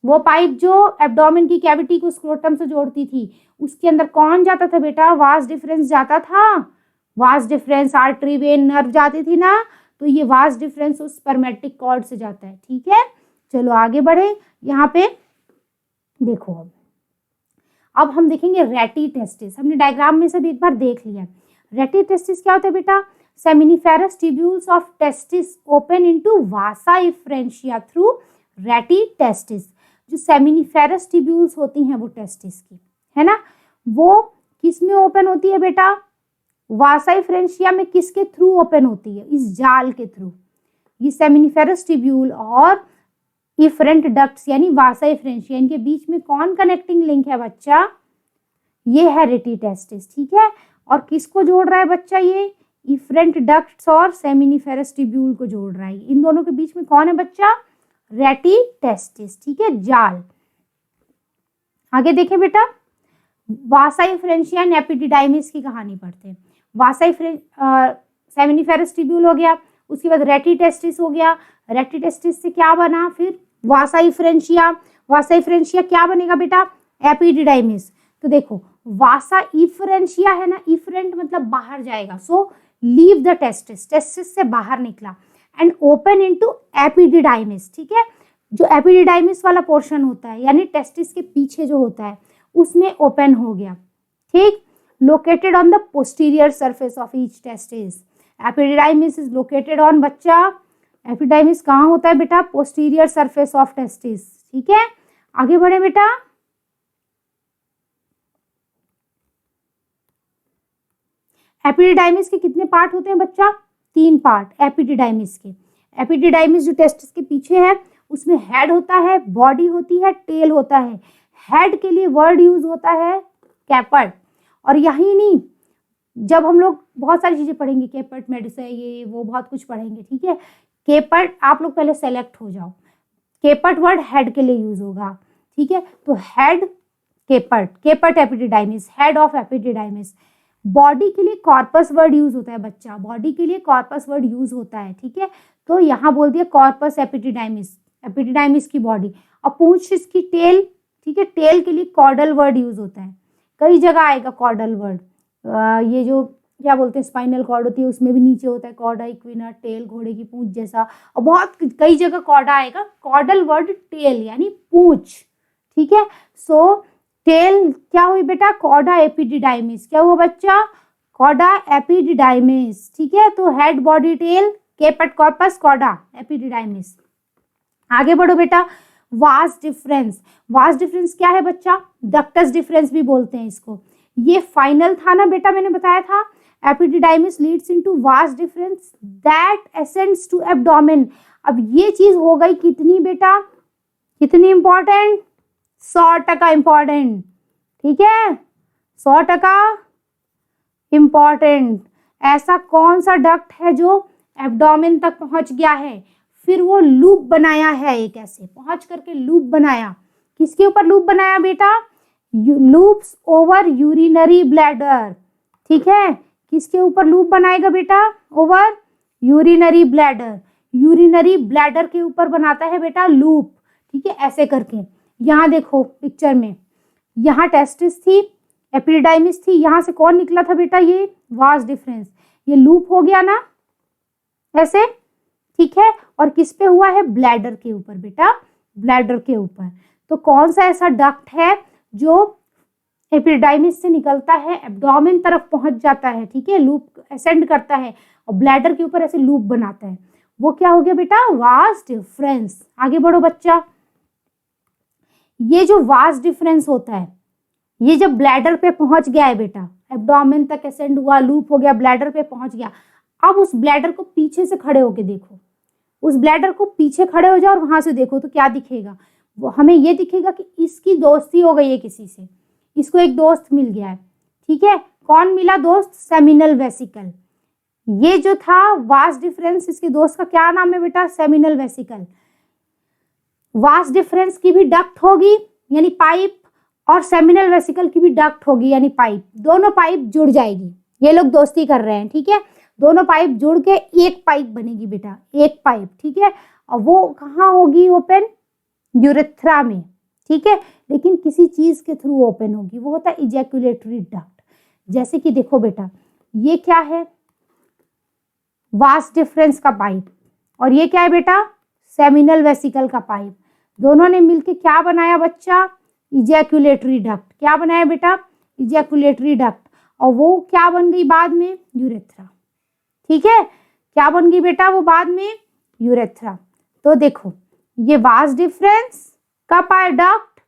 वो पाइप जो एब्डोमेन की कैविटी को स्क्रोटम से जोड़ती थी, उसके अंदर कौन जाता था बेटा? वास डिफरेंस जाता था। Vas deferens, artery, when, nerve जाती थी ना, तो ये वास डिफरेंस उस स्पर्मेटिक कॉर्ड से जाता है। ठीक है, चलो आगे बढ़े। यहाँ पे देखो, अब हम देखेंगे रेटी टेस्टिस। हमने डायग्राम में सब एक बार देख लिया। रेटी टेस्टिस क्या होता है बेटा? Seminiferous tubules of testis open into Vasa इफ्रेंशिया through रेटी टेस्टिस। जो सेमिनिफेरस ट्यूब्यूल्स होती हैं वो टेस्टिस की, है ना, वो किस में ओपन होती है बेटा? वासा इफ्रेंशिया में। किसके थ्रू ओपन होती है? इस जाल के थ्रू। ये सेमिनिफेरस ट्यूब्यूल और इफरेंट डक्ट्स यानी वासा इफ्रेंशिया, इनके बीच में कौन कनेक्टिंग लिंक है बच्चा? ये है रेटी टेस्टिस। ठीक है, और किसको जोड़ रहा है बच्चा? ये इफरेंट डक्ट्स और सेमिनिफेरस ट्यूब्यूल को जोड़ रहा है। इन दोनों के बीच में कौन है बच्चा? रेटी टेस्टिस। ठीक है, जाल। आगे देखें बेटा, वासा इफ्रेंशिया एंड एपिडिडाइमिस की कहानी पढ़ते हैं। वासा सेमिनिफेरस ट्यूब्यूल हो गया, उसके बाद रेटी टेस्टिस हो गया। रेटी टेस्टिस से क्या बना? फिर वासा इफ्रेंशिया। वासा इफ्रेंशिया क्या बनेगा बेटा? एपिडिडाइमिस। तो देखो, वासा इफ्रेंशिया है ना, इफरेंट मतलब बाहर जाएगा, so leave the testis, testis से बाहर निकला, एंड ओपन इनटू एपिडिडाइमिस। ठीक है, जो एपिडिडाइमिस वाला पोर्शन होता है यानी टेस्टिस के पीछे जो होता है, उसमें ओपन हो गया। ठीक, located on the posterior surface of each testis. Epididymis is located on बच्चा, एपिडाइमिस कहाँ होता है बेटा? Posterior surface of testis. ठीक है, आगे बढ़े बेटा। एपिडिडाइमिस के कितने पार्ट होते हैं बच्चा? 3 पार्ट एपिडिडाइमिस के। एपिडिडाइमिस जो टेस्टिस के पीछे है, उसमें हेड होता है, बॉडी होती है, टेल होता है। हेड के लिए वर्ड यूज होता है कैपट, और यही नहीं, जब हम लोग बहुत सारी चीजें पढ़ेंगे, कैपट, मेडिसिन, ये वो बहुत कुछ पढ़ेंगे। ठीक है, केपट आप लोग पहले सेलेक्ट हो जाओ। केपट वर्ड हेड के लिए यूज होगा। ठीक है, तो head caput, caput epididymis, head of epididymis. Body के लिए कॉर्पस वर्ड यूज होता है बच्चा, बॉडी के लिए कॉर्पस वर्ड यूज होता है। ठीक है, तो यहाँ बोल दिया कॉर्पस एपिडिडाइमिस, एपिडिडाइमिस की बॉडी। और पूंछ इसकी टेल। ठीक है, टेल के लिए कॉर्डल वर्ड यूज होता है, कई जगह आएगा कॉर्डल वर्ड। ये जो क्या बोलते हैं स्पाइनल कॉर्ड होती है, उसमें भी नीचे होता है कॉर्डा इक्विना, टेल घोड़े की पूंछ जैसा, और बहुत कई जगह कॉर्डा आएगा। कॉर्डल वर्ड टेल यानी पूंछ। ठीक है, सो टेल क्या हुई बेटा? Cauda epididymis. क्या हुआ बच्चा? Cauda epididymis. ठीक है, तो head, body, tail, caput, corpus, cauda epididymis. आगे बढ़ो बेटा। Vas deferens. वास डिफरेंस क्या है बच्चा? डक्टस डिफरेंस भी बोलते हैं इसको। ये फाइनल था ना बेटा, मैंने बताया था epididymis leads into vas deferens that ascends to abdomen. अब ये चीज हो गई कितनी बेटा? कितनी इंपॉर्टेंट? 100% इंपॉर्टेंट। ठीक है, 100% इंपॉर्टेंट। ऐसा कौन सा डक्ट है जो एब्डोमेन तक पहुंच गया है, फिर वो लूप बनाया है, एक ऐसे पहुंच करके लूप बनाया। किसके ऊपर लूप बनाया बेटा? Loops over urinary bladder. ठीक है, किसके ऊपर लूप बनाएगा बेटा? Over urinary bladder. Urinary bladder के ऊपर बनाता है बेटा लूप। ठीक है, ऐसे करके। यहाँ देखो पिक्चर में, यहाँ टेस्टिस थी, एपिडिडाइमिस थी, यहाँ से कौन निकला था बेटा? ये वास डिफरेंस। ये लूप हो गया ना ऐसे। ठीक है, और किस पे हुआ है? ब्लैडर के ऊपर बेटा, ब्लैडर के ऊपर। तो कौन सा ऐसा डक्ट है जो एपिडिडाइमिस से निकलता है, एब्डोमेन तरफ पहुंच जाता है? ठीक है, लूप असेंड करता है और ब्लैडर के ऊपर ऐसे लूप बनाता है, वो क्या हो गया बेटा? Vas deferens. आगे बढ़ो बच्चा। ये जो वास डिफरेंस होता है, ये जब ब्लैडर पे पहुंच गया है बेटा, एब्डोमेन तक असेंड हुआ, लूप हो गया, ब्लैडर पे पहुंच गया। अब उस ब्लैडर को पीछे से खड़े होके देखो, उस ब्लैडर को पीछे खड़े हो जाओ और वहां से देखो तो क्या दिखेगा? वो हमें ये दिखेगा कि इसकी दोस्ती हो गई है किसी से, इसको एक दोस्त मिल गया है। ठीक है, कौन मिला दोस्त? Seminal vesicle. ये जो था वास डिफरेंस, इसके दोस्त का क्या नाम है बेटा? Seminal vesicle. वास डिफरेंस की भी डक्ट होगी यानी पाइप, और सेमिनल वेसिकल की भी डक्ट होगी यानी पाइप। दोनों पाइप जुड़ जाएगी, ये लोग दोस्ती कर रहे हैं। ठीक है, दोनों पाइप जुड़ के एक पाइप बनेगी बेटा, एक पाइप। ठीक है, और वो कहाँ होगी? ओपन यूरेथ्रा में। ठीक है, लेकिन किसी चीज के थ्रू ओपन होगी, वो होता है इजैकुलेटरी डक्ट। जैसे कि देखो बेटा, ये क्या है, वास डिफरेंस का पाइप, और ये क्या है बेटा, सेमिनल वेसिकल का पाइप। दोनों ने मिलके क्या बनाया बच्चा, इजैकुलेटरी डक्ट। क्या बनाया बेटा, इजैकुलेटरी डक्ट। और वो क्या बन गई बाद में, यूरेथ्रा। ठीक है, क्या बन गई बेटा वो बाद में, यूरेथ्रा। तो देखो, ये वास डिफरेंस का पाइप डक्ट,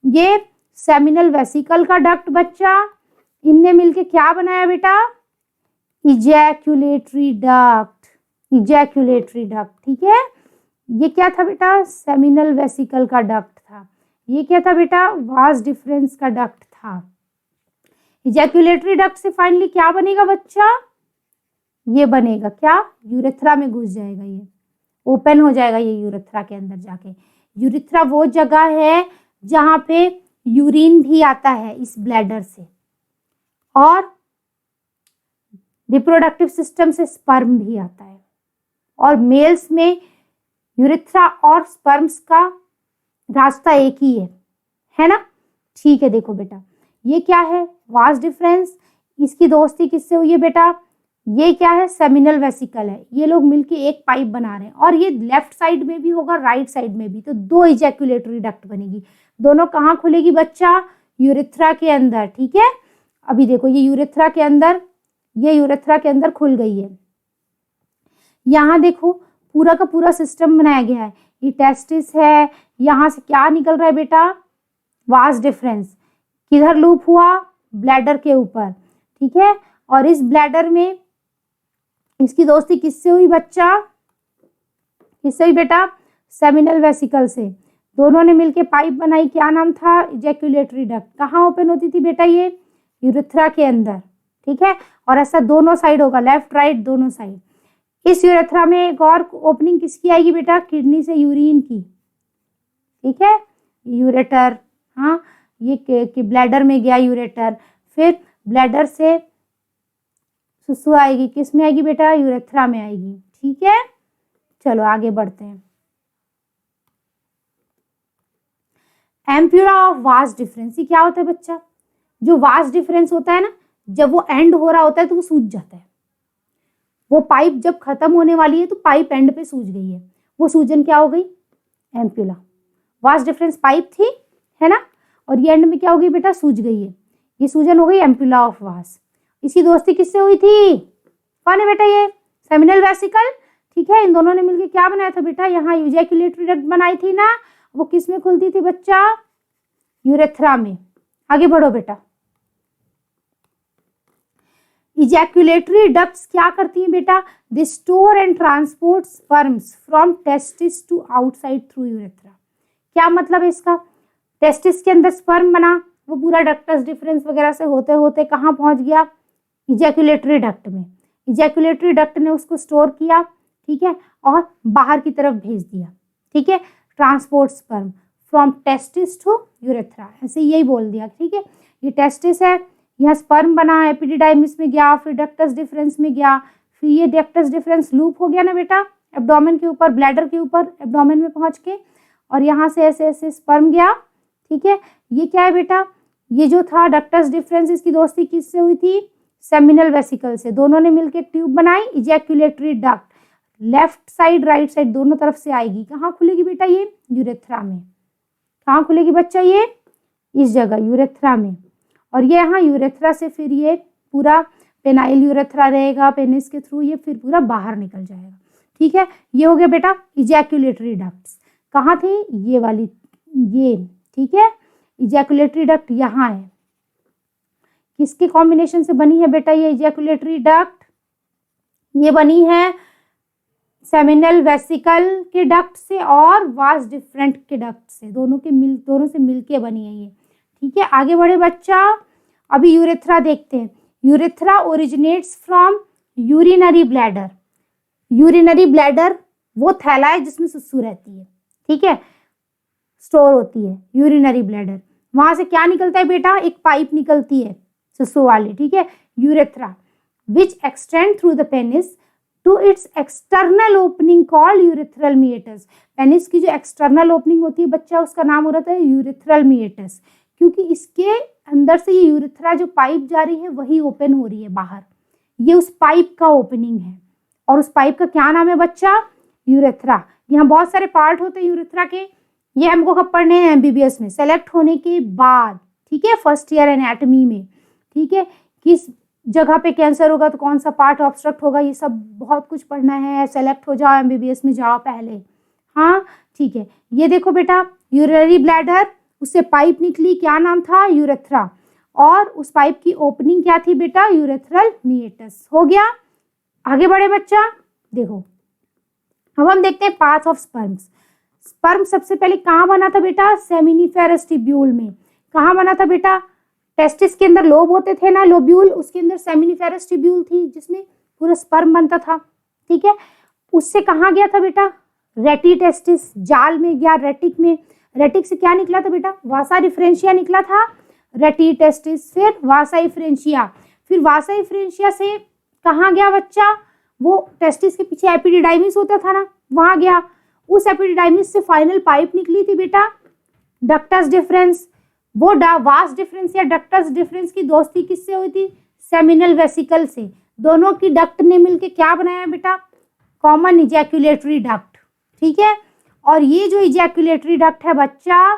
ये सेमिनल वेसिकल का डक्ट बच्चा, इनने मिलके क्या बनाया बेटा, इजैकुलेटरी डक्ट। इजैकुलेटरी डक्ट, ठीक है। ये क्या था बेटा, सेमिनल वेसिकल का डक्ट था। ये क्या था बेटा, वास डिफरेंस का डक्ट था। इजैकुलेटरी डक्ट से फाइनली क्या बनेगा बच्चा, ये बनेगा क्या, यूरेथ्रा में घुस जाएगा, ये ओपन हो जाएगा ये यूरेथ्रा के अंदर जाके। यूरेथ्रा वो जगह है जहां पे यूरिन भी आता है इस ब्लैडर से, और रिप्रोडक्टिव सिस्टम से स्पर्म भी आता है। और मेल्स में यूरेथ्रा और स्पर्म्स का रास्ता एक ही है ना। ठीक है, देखो बेटा, ये क्या है, वास डिफरेंस, इसकी दोस्ती किससे हुई है बेटा, ये क्या है, सेमिनल वेसिकल है। ये लोग मिलके एक पाइप बना रहे हैं, और ये लेफ्ट साइड में भी होगा, राइट साइड में भी, तो दो इजैकुलेटरी डक्ट बनेगी। दोनों कहाँ खुलेगी बच्चा, यूरेथ्रा के अंदर। ठीक है, अभी देखो, ये यूरेथ्रा के अंदर, ये यूरेथ्रा के अंदर खुल गई है। यहाँ देखो, पूरा का पूरा सिस्टम बनाया गया है। ये टेस्टिस है, यहाँ से क्या निकल रहा है बेटा, वास डिफरेंस। किधर लूप हुआ, ब्लैडर के ऊपर। ठीक है, और इस ब्लैडर में इसकी दोस्ती किससे हुई बच्चा, किससे हुई बेटा, सेमिनल वेसिकल से। दोनों ने मिलके पाइप बनाई, क्या नाम था, इजैकुलेटरी डक्ट। कहाँ ओपन होती थी बेटा, ये यूरेथ्रा के अंदर। ठीक है, और ऐसा दोनों साइड होगा, लेफ्ट राइट दोनों साइड। इस यूरेथ्रा में एक और ओपनिंग किसकी आएगी बेटा, किडनी से यूरिन की। ठीक है, यूरेटर, हाँ, ये ब्लैडर में गया यूरेटर, फिर ब्लैडर से सुसु आएगी, किस में आएगी बेटा, यूरेथ्रा में आएगी। ठीक है, चलो आगे बढ़ते हैं। एम्प्यूला ऑफ वास डिफरेंस, ये क्या होता है बच्चा, जो वास डिफरेंस होता है ना, जब वो एंड हो रहा होता है तो वो सूज जाता है। वो पाइप जब खत्म होने वाली है तो पाइप एंड पे सूज गई है, वो सूजन क्या हो गई, एम्प्यूला। वास डिफरेंस पाइप थी, है ना, और ये एंड में क्या हो गई बेटा, सूज गई है, ये सूजन हो गई एम्प्यूला ऑफ वास। इसकी दोस्ती किससे हुई थी, कौन है बेटा, ये सेमिनल वेसिकल। ठीक है, इन दोनों ने मिलकर क्या बनाया था बेटा, यहाँ इजैकुलेटरी डक्ट बनाई थी ना, वो किस में खुलती थी बच्चा, यूरेथ्रा में। आगे बढ़ो बेटा। इजैकुलेटरी डक्ट्स क्या करती हैं बेटा, they store and transport sperms from testis to outside through urethra. क्या मतलब है इसका, टेस्टिस के अंदर स्पर्म बना, वो पूरा डक्टस डिफरेंस वगैरह से होते होते कहाँ पहुंच गया, इजैकुलेटरी डक्ट में। इजैकुलेटरी डक्ट ने उसको स्टोर किया, ठीक है, और बाहर की तरफ भेज दिया। ठीक है, transport sperm from testis to urethra, ऐसे यही बोल दिया। ठीक है, ये टेस्टिस है, यहाँ स्पर्म बना, एपिडिडाइमिस में गया, फिर डक्टस डिफरेंस में गया, फिर ये डक्टस डिफरेंस लूप हो गया ना बेटा, एब्डोमेन के ऊपर, ब्लैडर के ऊपर, एब्डोमेन में पहुंच के, और यहाँ से ऐसे ऐसे स्पर्म गया। ठीक है, ये क्या है बेटा, ये जो था डक्टस डिफरेंस, इसकी दोस्ती किससे हुई थी, सेमिनल वेसिकल से। दोनों ने मिलकर ट्यूब बनाई, ejaculatory duct, left side right side दोनों तरफ से आएगी। कहाँ खुलेगी बेटा, ये यूरेथ्रा में। कहाँ खुलेगी बच्चा, ये इस जगह यूरेथ्रा में। और ये यहाँ यूरेथ्रा से फिर ये पूरा पेनाइल यूरेथ्रा रहेगा, पेनिस के थ्रू ये फिर पूरा बाहर निकल जाएगा। ठीक है, ये हो गया बेटा इजैकुलेटरी डक्ट्स। कहाँ थे, ये वाली, ये। ठीक है, इजैकुलेटरी डक्ट यहाँ है, किसके कॉम्बिनेशन से बनी है बेटा ये इजैकुलेटरी डक्ट, ये बनी है सेमिनल वेसिकल के डक्ट से और वास डिफरेंट के डक्ट से, दोनों से मिलके बनी है ये। ठीक है, आगे बढ़े बच्चा। अभी यूरेथ्रा देखते हैं। Urethra originates from urinary bladder. Urinary bladder वो थैला है जिसमें सुसु रहती है। ठीक है, स्टोर होती है यूरिनरी ब्लैडर। वहां से क्या निकलता है बेटा, एक पाइप निकलती है सुसु वाली। ठीक है, urethra which extend through the penis to its external opening called urethral meatus. Penis की जो एक्सटर्नल ओपनिंग होती है बच्चा, उसका नाम हो रहा है यूरेथ्रल मीएटस, क्योंकि इसके अंदर से ये यूरेथ्रा जो पाइप जा रही है वही ओपन हो रही है बाहर, ये उस पाइप का ओपनिंग है। और उस पाइप का क्या नाम है बच्चा? यूरेथ्रा। यहाँ बहुत सारे पार्ट होते हैं यूरेथ्रा के, ये हमको कब पढ़ने हैं? एमबीबीएस में, सेलेक्ट होने के बाद, ठीक है, फर्स्ट ईयर एनाटॉमी में, ठीक है, किस जगह पे कैंसर होगा तो कौन सा पार्ट ऑब्स्ट्रक्ट होगा, ये सब बहुत कुछ पढ़ना है। सेलेक्ट हो जाओ, एमबीबीएस में जाओ पहले, हाँ ठीक है। ये देखो बेटा, यूरिनरी ब्लैडर, उससे पाइप निकली, क्या नाम था? यूरेथ्रा, और उस पाइप की ओपनिंग क्या थी बेटा? यूरेथ्रल मीएटस। हो गया, आगे बढ़े बच्चा। देखो अब हम देखते हैं पाथ ऑफ स्पर्म्स। स्पर्म सबसे पहले कहाँ बना था बेटा? सेमिनिफेरस ट्यूब्यूल में। कहाँ बना था बेटा? टेस्टिस के अंदर लोब होते थे ना, लोब्यूल, उसके अंदर सेमिनिफेरस ट्यूब्यूल थी जिसमें पूरा स्पर्म बनता था, ठीक है। उससे कहाँ गया था बेटा? रेटी टेस्टिस, जाल में गया, रेटिक में। रेटिक से क्या निकला था बेटा? वासा डिफरेंशिया निकला था, रेटी टेस्टिस, फिर वासा डिफरेंशिया, फिर वासा डिफरेंशिया से कहाँ गया बच्चा? वो टेस्टिस के पीछे एपिडिडाइमिस होता था ना, वहां गया। उस एपिडिडाइमिस से फाइनल पाइप निकली थी बेटा, डक्टस डिफरेंस। वो वास डिफरेंस या डक्टस डिफरेंस की दोस्ती किससे हुई थी? सेमिनल वेसिकल से। दोनों की डक्ट ने मिलके क्या बनाया बेटा? कॉमन इजैक्यूलेटरी डक्ट, ठीक है। और ये जो इजैक्यूलेटरी डक्ट है बच्चा,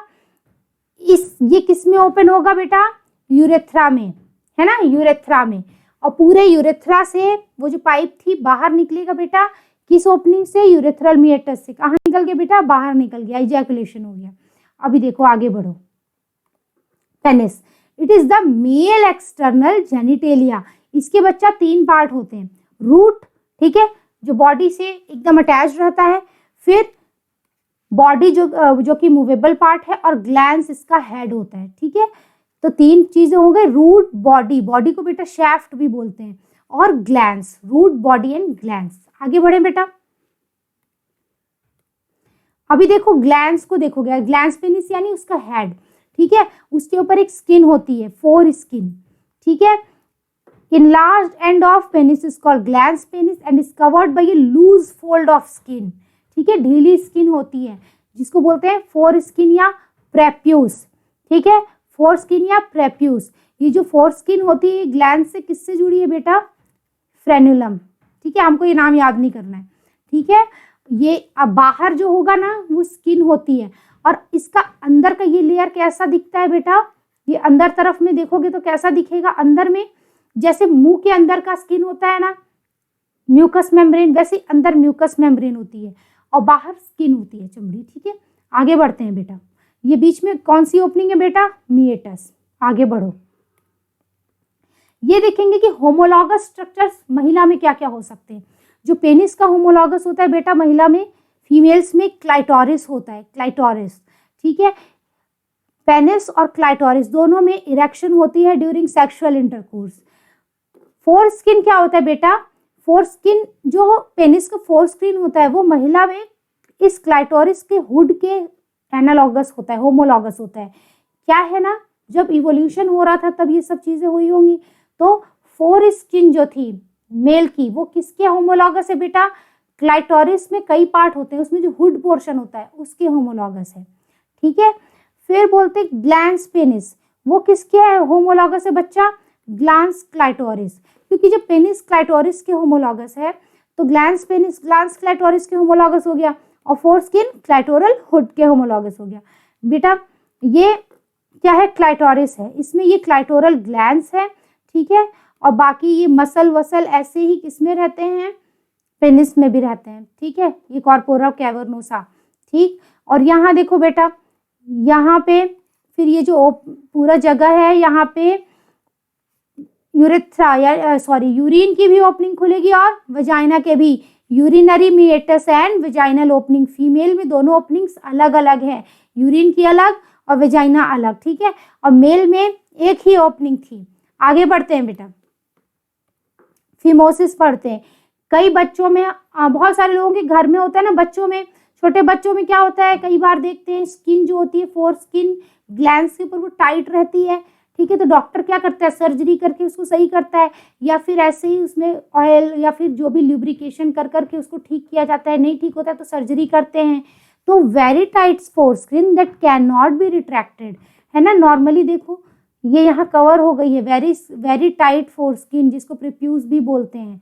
ये किस में ओपन होगा बेटा? यूरेथ्रा में, है ना, यूरेथ्रा में। और पूरे यूरेथ्रा से वो जो पाइप थी बाहर निकलेगा बेटा, किस ओपनिंग से? यूरेथ्रल मीएटस से। कहाँ निकल गया बेटा? बाहर निकल गया, इजैकुलेशन हो गया। अभी देखो आगे बढ़ो। Penis, it is the male external genitalia. इसके बच्चा 3 पार्ट होते हैं। रूट, ठीक है, जो बॉडी से एकदम अटैच रहता है, फिर बॉडी जो कि मूवेबल पार्ट है, और ग्लैंस इसका हेड होता है, ठीक है। तो 3 चीजें हो गई, रूट, बॉडी, बॉडी को बेटा शैफ्ट भी बोलते हैं, और glans, root, body and glans. आगे बढ़े बेटा। अभी देखो ग्लैंस को देखोगे, ग्लैंस पेनिस यानी उसका हेड, ठीक है। उसके ऊपर एक स्किन होती है, 4 स्किन, ठीक है। Enlarged end of penis is called glans penis and is covered by a loose fold of skin, ठीक है, ढीली स्किन होती है जिसको बोलते हैं 4 स्किन या प्रेप्यूस, ठीक है, 4 स्किन या प्रेप्यूस। ये जो 4 स्किन होती है ग्लैंस से किससे जुड़ी है बेटा? फ्रेनुलम, ठीक है, हमको ये नाम याद नहीं करना है, ठीक है। ये अब बाहर जो होगा ना वो स्किन होती है, और इसका अंदर का ये लेयर कैसा दिखता है बेटा? ये अंदर तरफ में देखोगे तो कैसा दिखेगा? अंदर में जैसे मुंह के अंदर का स्किन होता है ना, म्यूकस मेम्ब्रेन, वैसे अंदर म्यूकस मेम्ब्रेन होती है और बाहर स्किन होती है, चमड़ी, ठीक है। आगे बढ़ते हैं बेटा। ये बीच में कौन सी ओपनिंग है बेटा? मीएटस। आगे बढ़ो। ये देखेंगे कि होमोलॉगस स्ट्रक्चर्स महिला में क्या क्या हो सकते हैं। जो पेनिस का होमोलॉगस होता है बेटा महिला में, फीमेल्स में क्लाइटोरिस होता है, क्लाइटोरिस, ठीक है। पेनिस और क्लाइटोरिस दोनों में इरेक्शन होती है ड्यूरिंग सेक्सुअल इंटरकोर्स। 4 स्किन क्या होता है बेटा? 4 स्किन, जो पेनिस का 4 स्किन होता है वो महिला में इस क्लाइटोरिस के हुड के एनालॉगस होता है, होमोलॉगस होता है। क्या है ना, जब इवोल्यूशन हो रहा था तब ये सब चीजें हुई होंगी। तो 4 स्किन जो थी मेल की वो किसके होमोलॉगस है बेटा? क्लाइटोरिस में कई पार्ट होते हैं, उसमें जो हुड पोर्शन होता है उसके होमोलॉगस है, ठीक है। फिर बोलते हैं ग्लैंस पेनिस, वो किसके होमोलॉगस है बच्चा? ग्लैंस क्लाइटोरिस, क्योंकि जब पेनिस क्लाइटोरिस के होमोलॉगस है तो ग्लैंस पेनिस ग्लैंस क्लाइटोरिस के होमोलॉगस हो गया, और 4 स्किन क्लाइटोरल हुड के होमोलॉगस हो गया। बेटा ये क्या है? क्लाइटोरिस है, इसमें ये क्लाइटोरल ग्लैंस है, ठीक है। और बाकी ये मसल वसल ऐसे ही किसमें रहते हैं? पेनिस में भी रहते हैं, ठीक है। ये कॉर्पोरा कैवर्नोसा, ठीक। और यहाँ देखो बेटा, यहाँ पे फिर ये जो पूरा जगह है यहाँ पे यूरेथ्रा या यूरिन की भी ओपनिंग खुलेगी और वजाइना के भी। Urinary meatus and vaginal opening, female में दोनों ओपनिंग्स अलग अलग है, यूरिन की अलग और वजाइना अलग, ठीक है। और मेल में एक ही ओपनिंग थी। आगे बढ़ते हैं बेटा, फिमोसिस पढ़ते हैं। कई बच्चों में, बहुत सारे लोगों के घर में होता है ना, बच्चों में, छोटे बच्चों में क्या होता है, कई बार देखते हैं स्किन जो होती है 4 स्किन ग्लैंड्स के ऊपर वो टाइट रहती है, ठीक है। तो डॉक्टर क्या करता है, सर्जरी करके उसको सही करता है, या फिर ऐसे ही उसमें ऑयल या फिर जो भी ल्यूब्रिकेशन कर करके उसको ठीक किया जाता है। नहीं ठीक होता है तो सर्जरी करते हैं। तो very tight foreskin that can not be retracted, है ना। नॉर्मली देखो ये यहाँ कवर हो गई है, वेरी टाइट फोरस्किन, जिसको प्रीप्यूस भी बोलते हैं।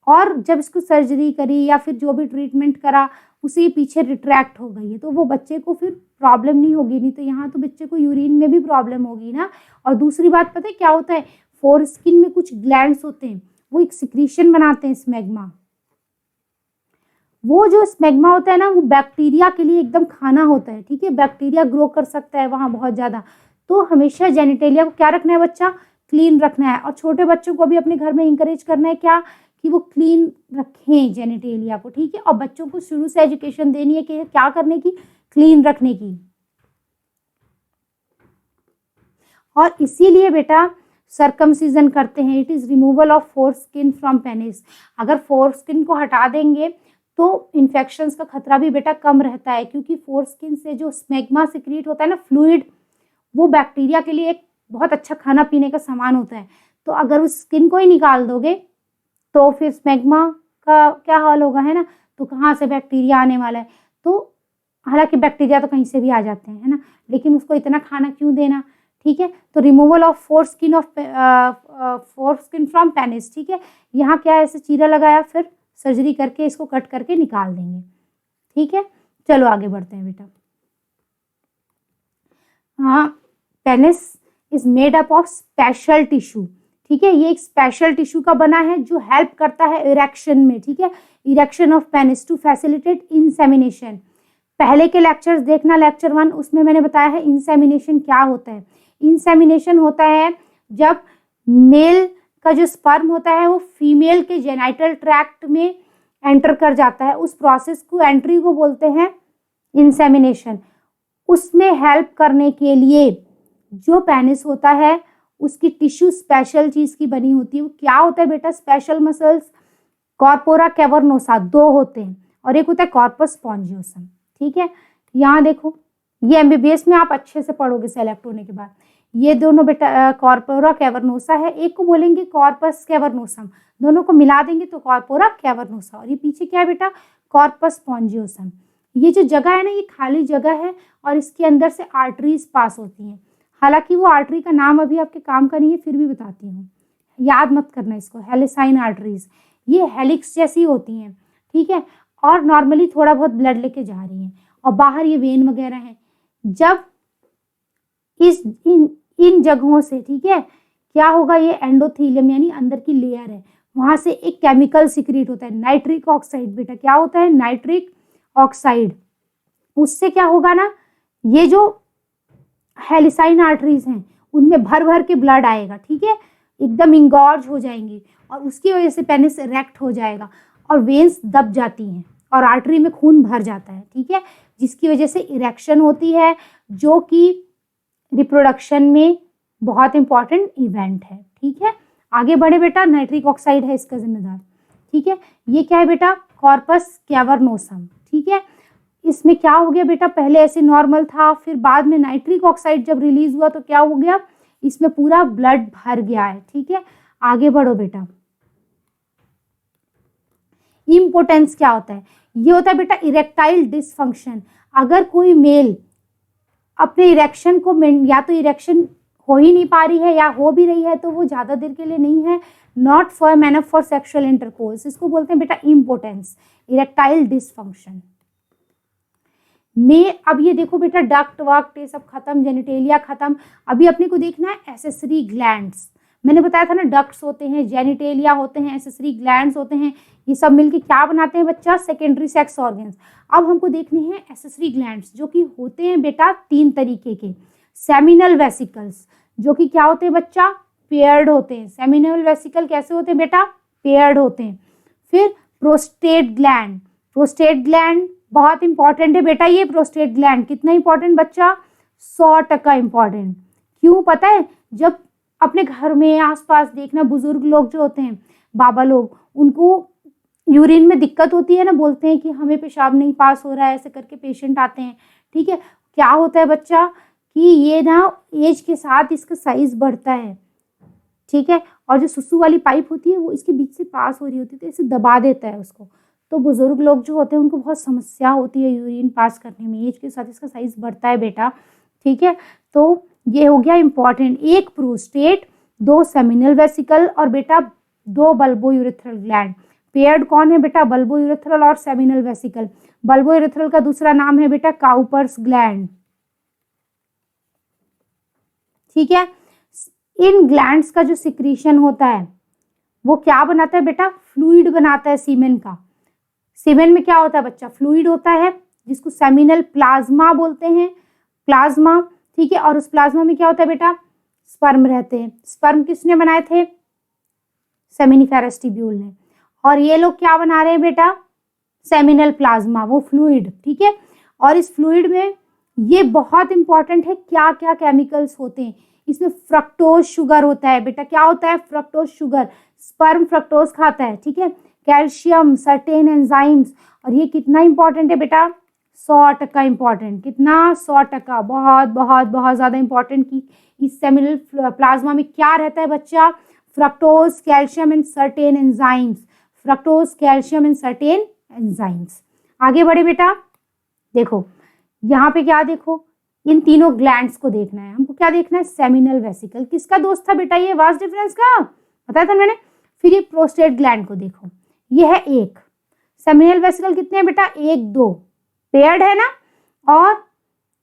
और जब इसको सर्जरी करी या फिर जो भी ट्रीटमेंट करा उसी पीछे रिट्रैक्ट हो गई है, तो वो बच्चे को फिर प्रॉब्लम नहीं होगी। नहीं तो यहाँ तो बच्चे को यूरिन में भी प्रॉब्लम होगी ना। और दूसरी बात पता है क्या होता है, फोरस्किन में कुछ ग्लैंड्स होते हैं, वो एक सिक्रीशन बनाते हैं, स्मैग्मा। वो जो स्मैग्मा होता है ना, वो बैक्टीरिया के लिए एकदम खाना होता है, ठीक है। बैक्टीरिया ग्रो कर सकता है वहाँ बहुत ज़्यादा। तो हमेशा जेनिटेलिया को क्या रखना है बच्चा, क्लीन रखना है। और छोटे बच्चों को भी अपने घर में इंकरेज करना है क्या, कि वो क्लीन रखें जेनिटेलिया को, ठीक है। और बच्चों को शुरू से एजुकेशन देनी है कि क्या करने की, क्लीन रखने की। और इसीलिए बेटा सर्कमसीजन करते हैं, it is removal of foreskin from penis. अगर फोरस्किन को हटा देंगे तो इन्फेक्शंस का खतरा भी बेटा कम रहता है, क्योंकि फोरस्किन से जो स्मैग्मा सिक्रीट होता है ना, फ्लूइड, वो बैक्टीरिया के लिए एक बहुत अच्छा खाना पीने का सामान होता है। तो अगर उस स्किन को ही निकाल दोगे तो फिर स्मैग्मा का क्या हाल होगा, है ना। तो कहाँ से बैक्टीरिया आने वाला है। तो हालांकि बैक्टीरिया तो कहीं से भी आ जाते हैं, है ना, लेकिन उसको इतना खाना क्यों देना, ठीक है। तो removal of foreskin from penis, ठीक है। यहाँ क्या है, ऐसे चीरा लगाया, फिर सर्जरी करके इसको कट करके निकाल देंगे, ठीक है। चलो आगे बढ़ते हैं बेटा। हाँ, penis is made up of special tissue, ठीक है। ये एक स्पेशल टिश्यू का बना है जो हेल्प करता है इरेक्शन में, ठीक है। Erection of penis to facilitate insemination. पहले के लेक्चर्स देखना, लेक्चर 1, उसमें मैंने बताया है इंसेमिनेशन क्या होता है। इंसेमिनेशन होता है जब मेल का जो स्पर्म होता है वो फीमेल के जेनाइटल ट्रैक्ट में एंटर कर जाता है। उस प्रोसेस को, एंट्री को बोलते हैं इंसेमिनेशन। उसमें हेल्प करने के लिए जो पेनिस होता है उसकी टिश्यू स्पेशल चीज की बनी होती है। वो क्या होता है बेटा, स्पेशल मसल्स, कॉर्पोरा कैवर्नोसा 2 होते हैं, और एक होता है कॉर्पस स्पॉन्जियोसम, ठीक है। यहाँ देखो, ये एमबीबीएस में आप अच्छे से पढ़ोगे सेलेक्ट होने के बाद। ये दोनों बेटा कॉर्पोरा कैवर्नोसा है, एक को बोलेंगे कॉर्पस कैवर्नोसम, दोनों को मिला देंगे तो कॉर्पोरा कैवर्नोसा। और ये पीछे क्या है बेटा, कॉर्पस स्पॉन्जियोसम। ये जो जगह है ना, ये खाली जगह है और इसके अंदर से आर्टरीज पास होती हैं। हालांकि वो आर्टरी का नाम अभी आपके काम का नहीं है, फिर भी बताती हूँ, याद मत करना इसको, हेलिसाइन आर्टरीज। ये हेलिक्स जैसी होती हैं, ठीक है। और नॉर्मली थोड़ा बहुत ब्लड लेके जा रही हैं, और बाहर ये वेन वगैरह हैं। जब इन जगहों से, ठीक है, क्या होगा, ये एंडोथीलियम यानी अंदर की लेयर है, वहां से एक केमिकल सिक्रीट होता है, नाइट्रिक ऑक्साइड। बेटा क्या होता है, नाइट्रिक ऑक्साइड। उससे क्या होगा ना, ये जो हेलिसाइन आर्टरीज हैं उनमें भर भर के ब्लड आएगा, ठीक है, एकदम इंगॉर्ज हो जाएंगी, और उसकी वजह से पेनिस इरेक्ट हो जाएगा और वेन्स दब जाती हैं और आर्टरी में खून भर जाता है, ठीक है, जिसकी वजह से इरेक्शन होती है, जो कि रिप्रोडक्शन में बहुत इंपॉर्टेंट इवेंट है, ठीक है। आगे बढ़े बेटा, नाइट्रिक ऑक्साइड है इसका जिम्मेदार, ठीक है। ये क्या है बेटा, कॉर्पस कैवर्नोसम, ठीक है। इसमें क्या हो गया बेटा, पहले ऐसे नॉर्मल था, फिर बाद में नाइट्रिक ऑक्साइड जब रिलीज हुआ तो क्या हो गया, इसमें पूरा ब्लड भर गया है, ठीक है। आगे बढ़ो बेटा। इम्पोर्टेंस क्या होता है, ये होता है बेटा इरेक्टाइल डिसफंक्शन। अगर कोई मेल अपने इरेक्शन को, या तो इरेक्शन हो ही नहीं पा रही है या हो भी रही है तो वो ज़्यादा देर के लिए नहीं है, not for man for sexual intercourse, इसको बोलते हैं बेटा इम्पोर्टेंस, इरेक्टाइल डिसफंक्शन में। अब ये देखो बेटा, डक्ट वक्ट ये सब खत्म, जेनिटेलिया खत्म, अभी अपने को देखना है एसेसरी ग्लैंड्स। मैंने बताया था ना, डक्ट्स होते हैं, जेनिटेलिया होते हैं, एसेसरी ग्लैंड्स होते हैं, ये सब मिलके क्या बनाते हैं बच्चा, सेकेंडरी सेक्स ऑर्गन्स। अब हमको देखने हैं एसेसरी ग्लैंड्स, जो कि होते हैं बेटा 3 तरीके के। सेमिनल वेसिकल्स, जो कि क्या होते हैं बच्चा, पेयर्ड होते हैं। सेमिनल वेसिकल कैसे होते हैं बेटा, पेयर्ड होते हैं। फिर प्रोस्टेट ग्लैंड, प्रोस्टेट ग्लैंड बहुत इंपॉर्टेंट है बेटा। ये प्रोस्टेट ग्लैंड कितना इंपॉर्टेंट बच्चा, 100% इंपॉर्टेंट। क्यों पता है, जब अपने घर में आसपास देखना, बुजुर्ग लोग जो होते हैं, बाबा लोग, उनको यूरिन में दिक्कत होती है ना, बोलते हैं कि हमें पेशाब नहीं पास हो रहा है, ऐसे करके पेशेंट आते हैं, ठीक है। क्या होता है बच्चा, कि ये ना एज के साथ इसका साइज बढ़ता है, ठीक है। और जो सुसु वाली पाइप होती है वो इसके बीच से पास हो रही होती है, तो इसे दबा देता है उसको। तो बुजुर्ग लोग जो होते हैं उनको बहुत समस्या होती है यूरिन पास करने में, एज के साथ इसका साइज बढ़ता है बेटा, ठीक है। तो ये हो गया इंपॉर्टेंट, एक प्रोस्टेट, 2 सेमिनल वेसिकल और बेटा 2 बल्बो यूरेथ्रल ग्लैंड। पेयर्ड कौन है बेटा? बल्बो यूरेथ्रल और सेमिनल वेसिकल। बल्बो यूरेथ्रल का दूसरा नाम है बेटा काउपर्स ग्लैंड, ठीक है। इन ग्लैंड्स का जो सिक्रीशन होता है वो क्या बनाता है बेटा? फ्लूइड बनाता है सीमेन का। सीमेन में क्या होता है बच्चा? फ्लूइड होता है, जिसको सेमिनल प्लाज्मा बोलते हैं, प्लाज्मा, ठीक है। और उस प्लाज्मा में क्या होता है बेटा? स्पर्म रहते हैं। स्पर्म किसने बनाए थे? सेमिनिफेरस ट्यूब्यूल ने। और ये लोग क्या बना रहे हैं बेटा? सेमिनल प्लाज्मा, वो फ्लूइड, ठीक है। और इस फ्लूइड में ये बहुत इंपॉर्टेंट है, क्या क्या केमिकल्स होते हैं इसमें? फ्रक्टोज शुगर होता है बेटा। क्या होता है? Fructose sugar. स्पर्म फ्रक्टोज खाता है, ठीक है। Calcium, certain enzymes. और ये कितना इंपॉर्टेंट है बेटा? 100% इंपॉर्टेंट। कितना? 100%। बहुत बहुत बहुत ज्यादा इंपॉर्टेंट। कि इस सेमिनल प्लाज्मा में क्या रहता है बच्चा? Fructose, calcium and certain enzymes. Fructose, calcium and certain enzymes. आगे बढ़े बेटा, देखो यहाँ पे क्या देखो, इन तीनों ग्लैंड्स को देखना है हमको। क्या देखना है? Seminal vesicle. किसका दोस्त था बेटा ये? वास डिफरेंस का, बताया था मैंने। फिर ये प्रोस्टेट ग्लैंड को देखो, ये है एक। सेमिनल वेसिकल कितने हैं बेटा? 1 2 पेयर्ड है ना। और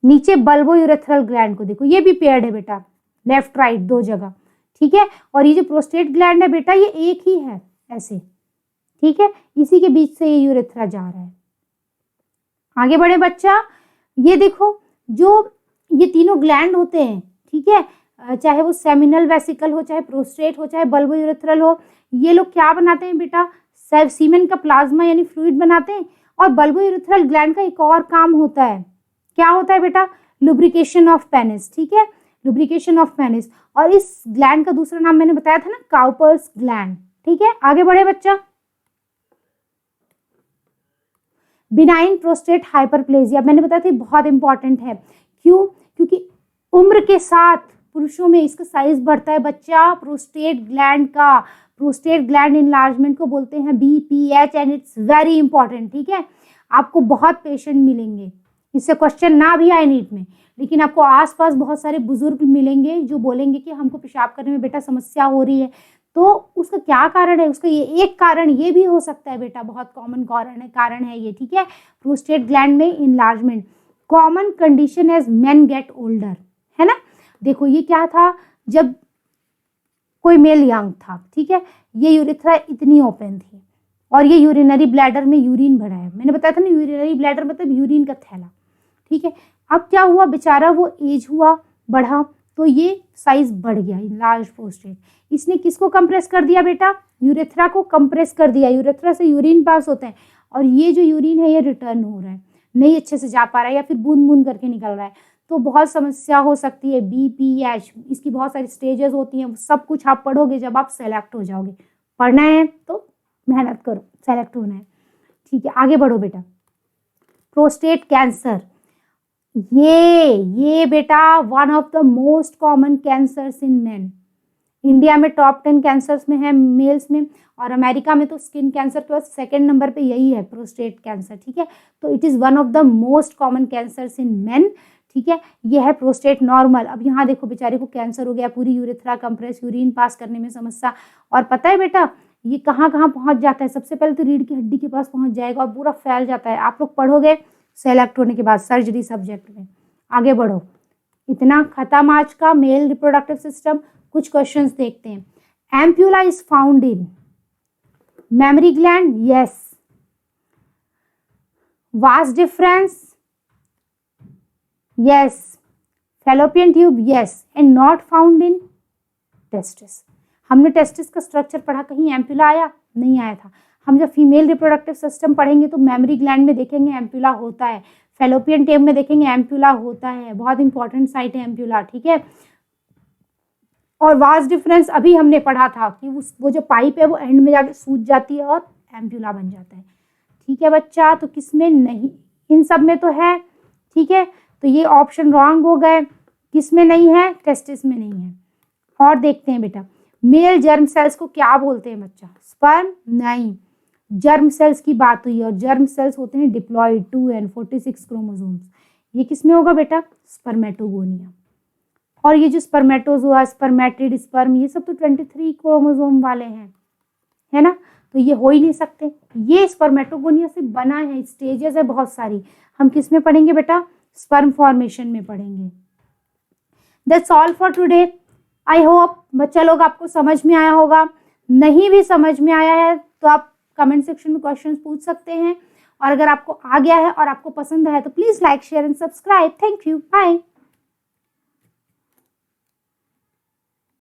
नीचे बल्बो यूरेथ्रल ग्लैंड को देखो, ये भी पेयर्ड है बेटा, लेफ्ट राइट 2 जगह, ठीक है। और ये जो प्रोस्टेट ग्लैंड है बेटा ये एक ही है ऐसे, ठीक है। इसी के बीच से ये यूरेथ्रा जा रहा है। आगे बढ़े बच्चा, ये देखो जो ये तीनों ग्लैंड होते हैं, ठीक है, चाहे वो सेमिनल वेसिकल हो, चाहे प्रोस्टेट हो, चाहे बल्बो यूरेथ्रल हो, ये लोग क्या बनाते हैं बेटा? सीमेन का प्लाज्मा यानी फ्लूइड बनाते हैं। और बल्बो यूरेथ्रल ग्लैंड का एक और काम होता है, क्या होता है बेटा? लुब्रिकेशन ऑफ पेनिस, ठीक है, लुब्रिकेशन ऑफ पेनिस। और इस ग्लैंड का दूसरा नाम मैंने बताया था ना, काउपर्स ग्लैंड, ठीक है। आगे बढ़े बच्चा, बिनाइन प्रोस्टेट हाइपरप्लेजिया, मैंने बताया था बहुत इंपॉर्टेंट है। क्यों? क्योंकि उम्र के साथ पुरुषों में इसका साइज बढ़ता है बच्चा, प्रोस्टेट ग्लैंड का। प्रोस्टेट ग्लैंड इनलार्जमेंट को बोलते हैं BPH and it's very important, ठीक है। आपको बहुत पेशेंट मिलेंगे, इससे क्वेश्चन ना भी आए नीट में, लेकिन आपको आसपास बहुत सारे बुजुर्ग मिलेंगे जो बोलेंगे कि हमको पेशाब करने में बेटा समस्या हो रही है। तो उसका क्या कारण है? उसका ये एक कारण ये भी हो सकता है बेटा, बहुत कॉमन कारण है ये, ठीक है। प्रोस्टेट ग्लैंड में enlargement common condition as men get older, है ना। देखो ये क्या था, जब कोई मेल यंग था, ठीक है, ये यूरेथ्रा इतनी ओपन थी और ये यूरिनरी ब्लैडर में यूरिन भरा है। मैंने बताया था ना, यूरिनरी ब्लैडर मतलब यूरिन का थैला, ठीक है। अब क्या हुआ बेचारा, वो एज हुआ, बढ़ा, तो ये साइज बढ़ गया, लार्ज प्रोस्टेट। इसने किसको कंप्रेस कर दिया बेटा? यूरेथ्रा को कंप्रेस कर दिया। यूरेथ्रा से यूरिन पास होता है और ये जो यूरिन है ये रिटर्न हो रहा है, नहीं अच्छे से जा पा रहा है या फिर बूंद बूंद करके निकल रहा है, तो बहुत समस्या हो सकती है। BPH, इसकी बहुत सारी स्टेजेस होती हैं, सब कुछ आप पढ़ोगे जब आप सेलेक्ट हो जाओगे। पढ़ना है तो मेहनत करो, सेलेक्ट होना है, ठीक है। आगे बढ़ो बेटा, प्रोस्टेट कैंसर, ये बेटा one of the most common cancers in main. India में टॉप 10 कैंसर्स में है मेल्स में, और अमेरिका में तो स्किन कैंसर के बाद सेकंड नंबर पे यही है, प्रोस्टेट कैंसर, ठीक है। तो it is one of the most common cancers in main, ठीक है। ये है प्रोस्टेट नॉर्मल। अब यहाँ देखो बेचारे को कैंसर हो गया, पूरी यूरेथ्रा कंप्रेस, यूरिन पास करने में समस्या। और पता है बेटा ये कहाँ कहाँ पहुँच जाता है? सबसे पहले तो रीढ़ की हड्डी के पास पहुँच जाएगा और पूरा फैल जाता है। आप लोग पढ़ोगे सेलेक्ट होने के बाद सर्जरी सब्जेक्ट में। आगे बढ़ो, इतना खत्म आज का मेल रिप्रोडक्टिव सिस्टम। कुछ क्वेश्चंस देखते हैं। Ampulla is found in mammary gland, yes. Vas deferens, yes. Fallopian tube, yes. And not found in testis. हमने टेस्टिस का स्ट्रक्चर पढ़ा, कहीं एम्प्यूला आया? नहीं आया था। हम जब फीमेल रिप्रोडक्टिव सिस्टम पढ़ेंगे तो मेमरी ग्लैंड में देखेंगे एम्प्यूला होता है, फैलोपियन ट्यूब में देखेंगे एम्प्यूला होता है, बहुत इंपॉर्टेंट साइट है एम्प्यूला, ठीक है। और वास डिफरेंस अभी हमने पढ़ा था कि वो जो पाइप है वो एंड में जाके सूज जाती है और एम्प्यूला बन जाता है, ठीक है बच्चा। तो किसमें नहीं? इन सब में तो है, ठीक है। तो ये ऑप्शन रॉन्ग हो गए। किस में नहीं है? टेस्टिस में नहीं है। और देखते हैं बेटा, मेल जर्म सेल्स को क्या बोलते हैं बच्चा? स्पर्म? नहीं, जर्म सेल्स की बात हुई, और जर्म सेल्स होते हैं डिप्लॉइड 2 and 46 क्रोमोसोम्स। ये किस में होगा बेटा? स्पर्मेटोगोनिया। और ये जो स्पर्मेटोजोआ, स्पर्मेटिड, स्पर्म, ये सब तो 23 क्रोमोसोम वाले हैं, है ना, तो ये हो ही नहीं सकते। ये स्पर्मेटोगोनिया से बना है, स्टेजेस है बहुत सारी। हम किस में पढ़ेंगे बेटा? स्पर्म फॉर्मेशन में पढ़ेंगे। That's all for today. I hope बच्चा लोग आपको समझ में आया होगा। नहीं भी समझ में आया है तो आप कमेंट सेक्शन में क्वेश्चंस पूछ सकते हैं, और अगर आपको आ गया है और आपको पसंद है तो please like, share and subscribe. Thank you, bye.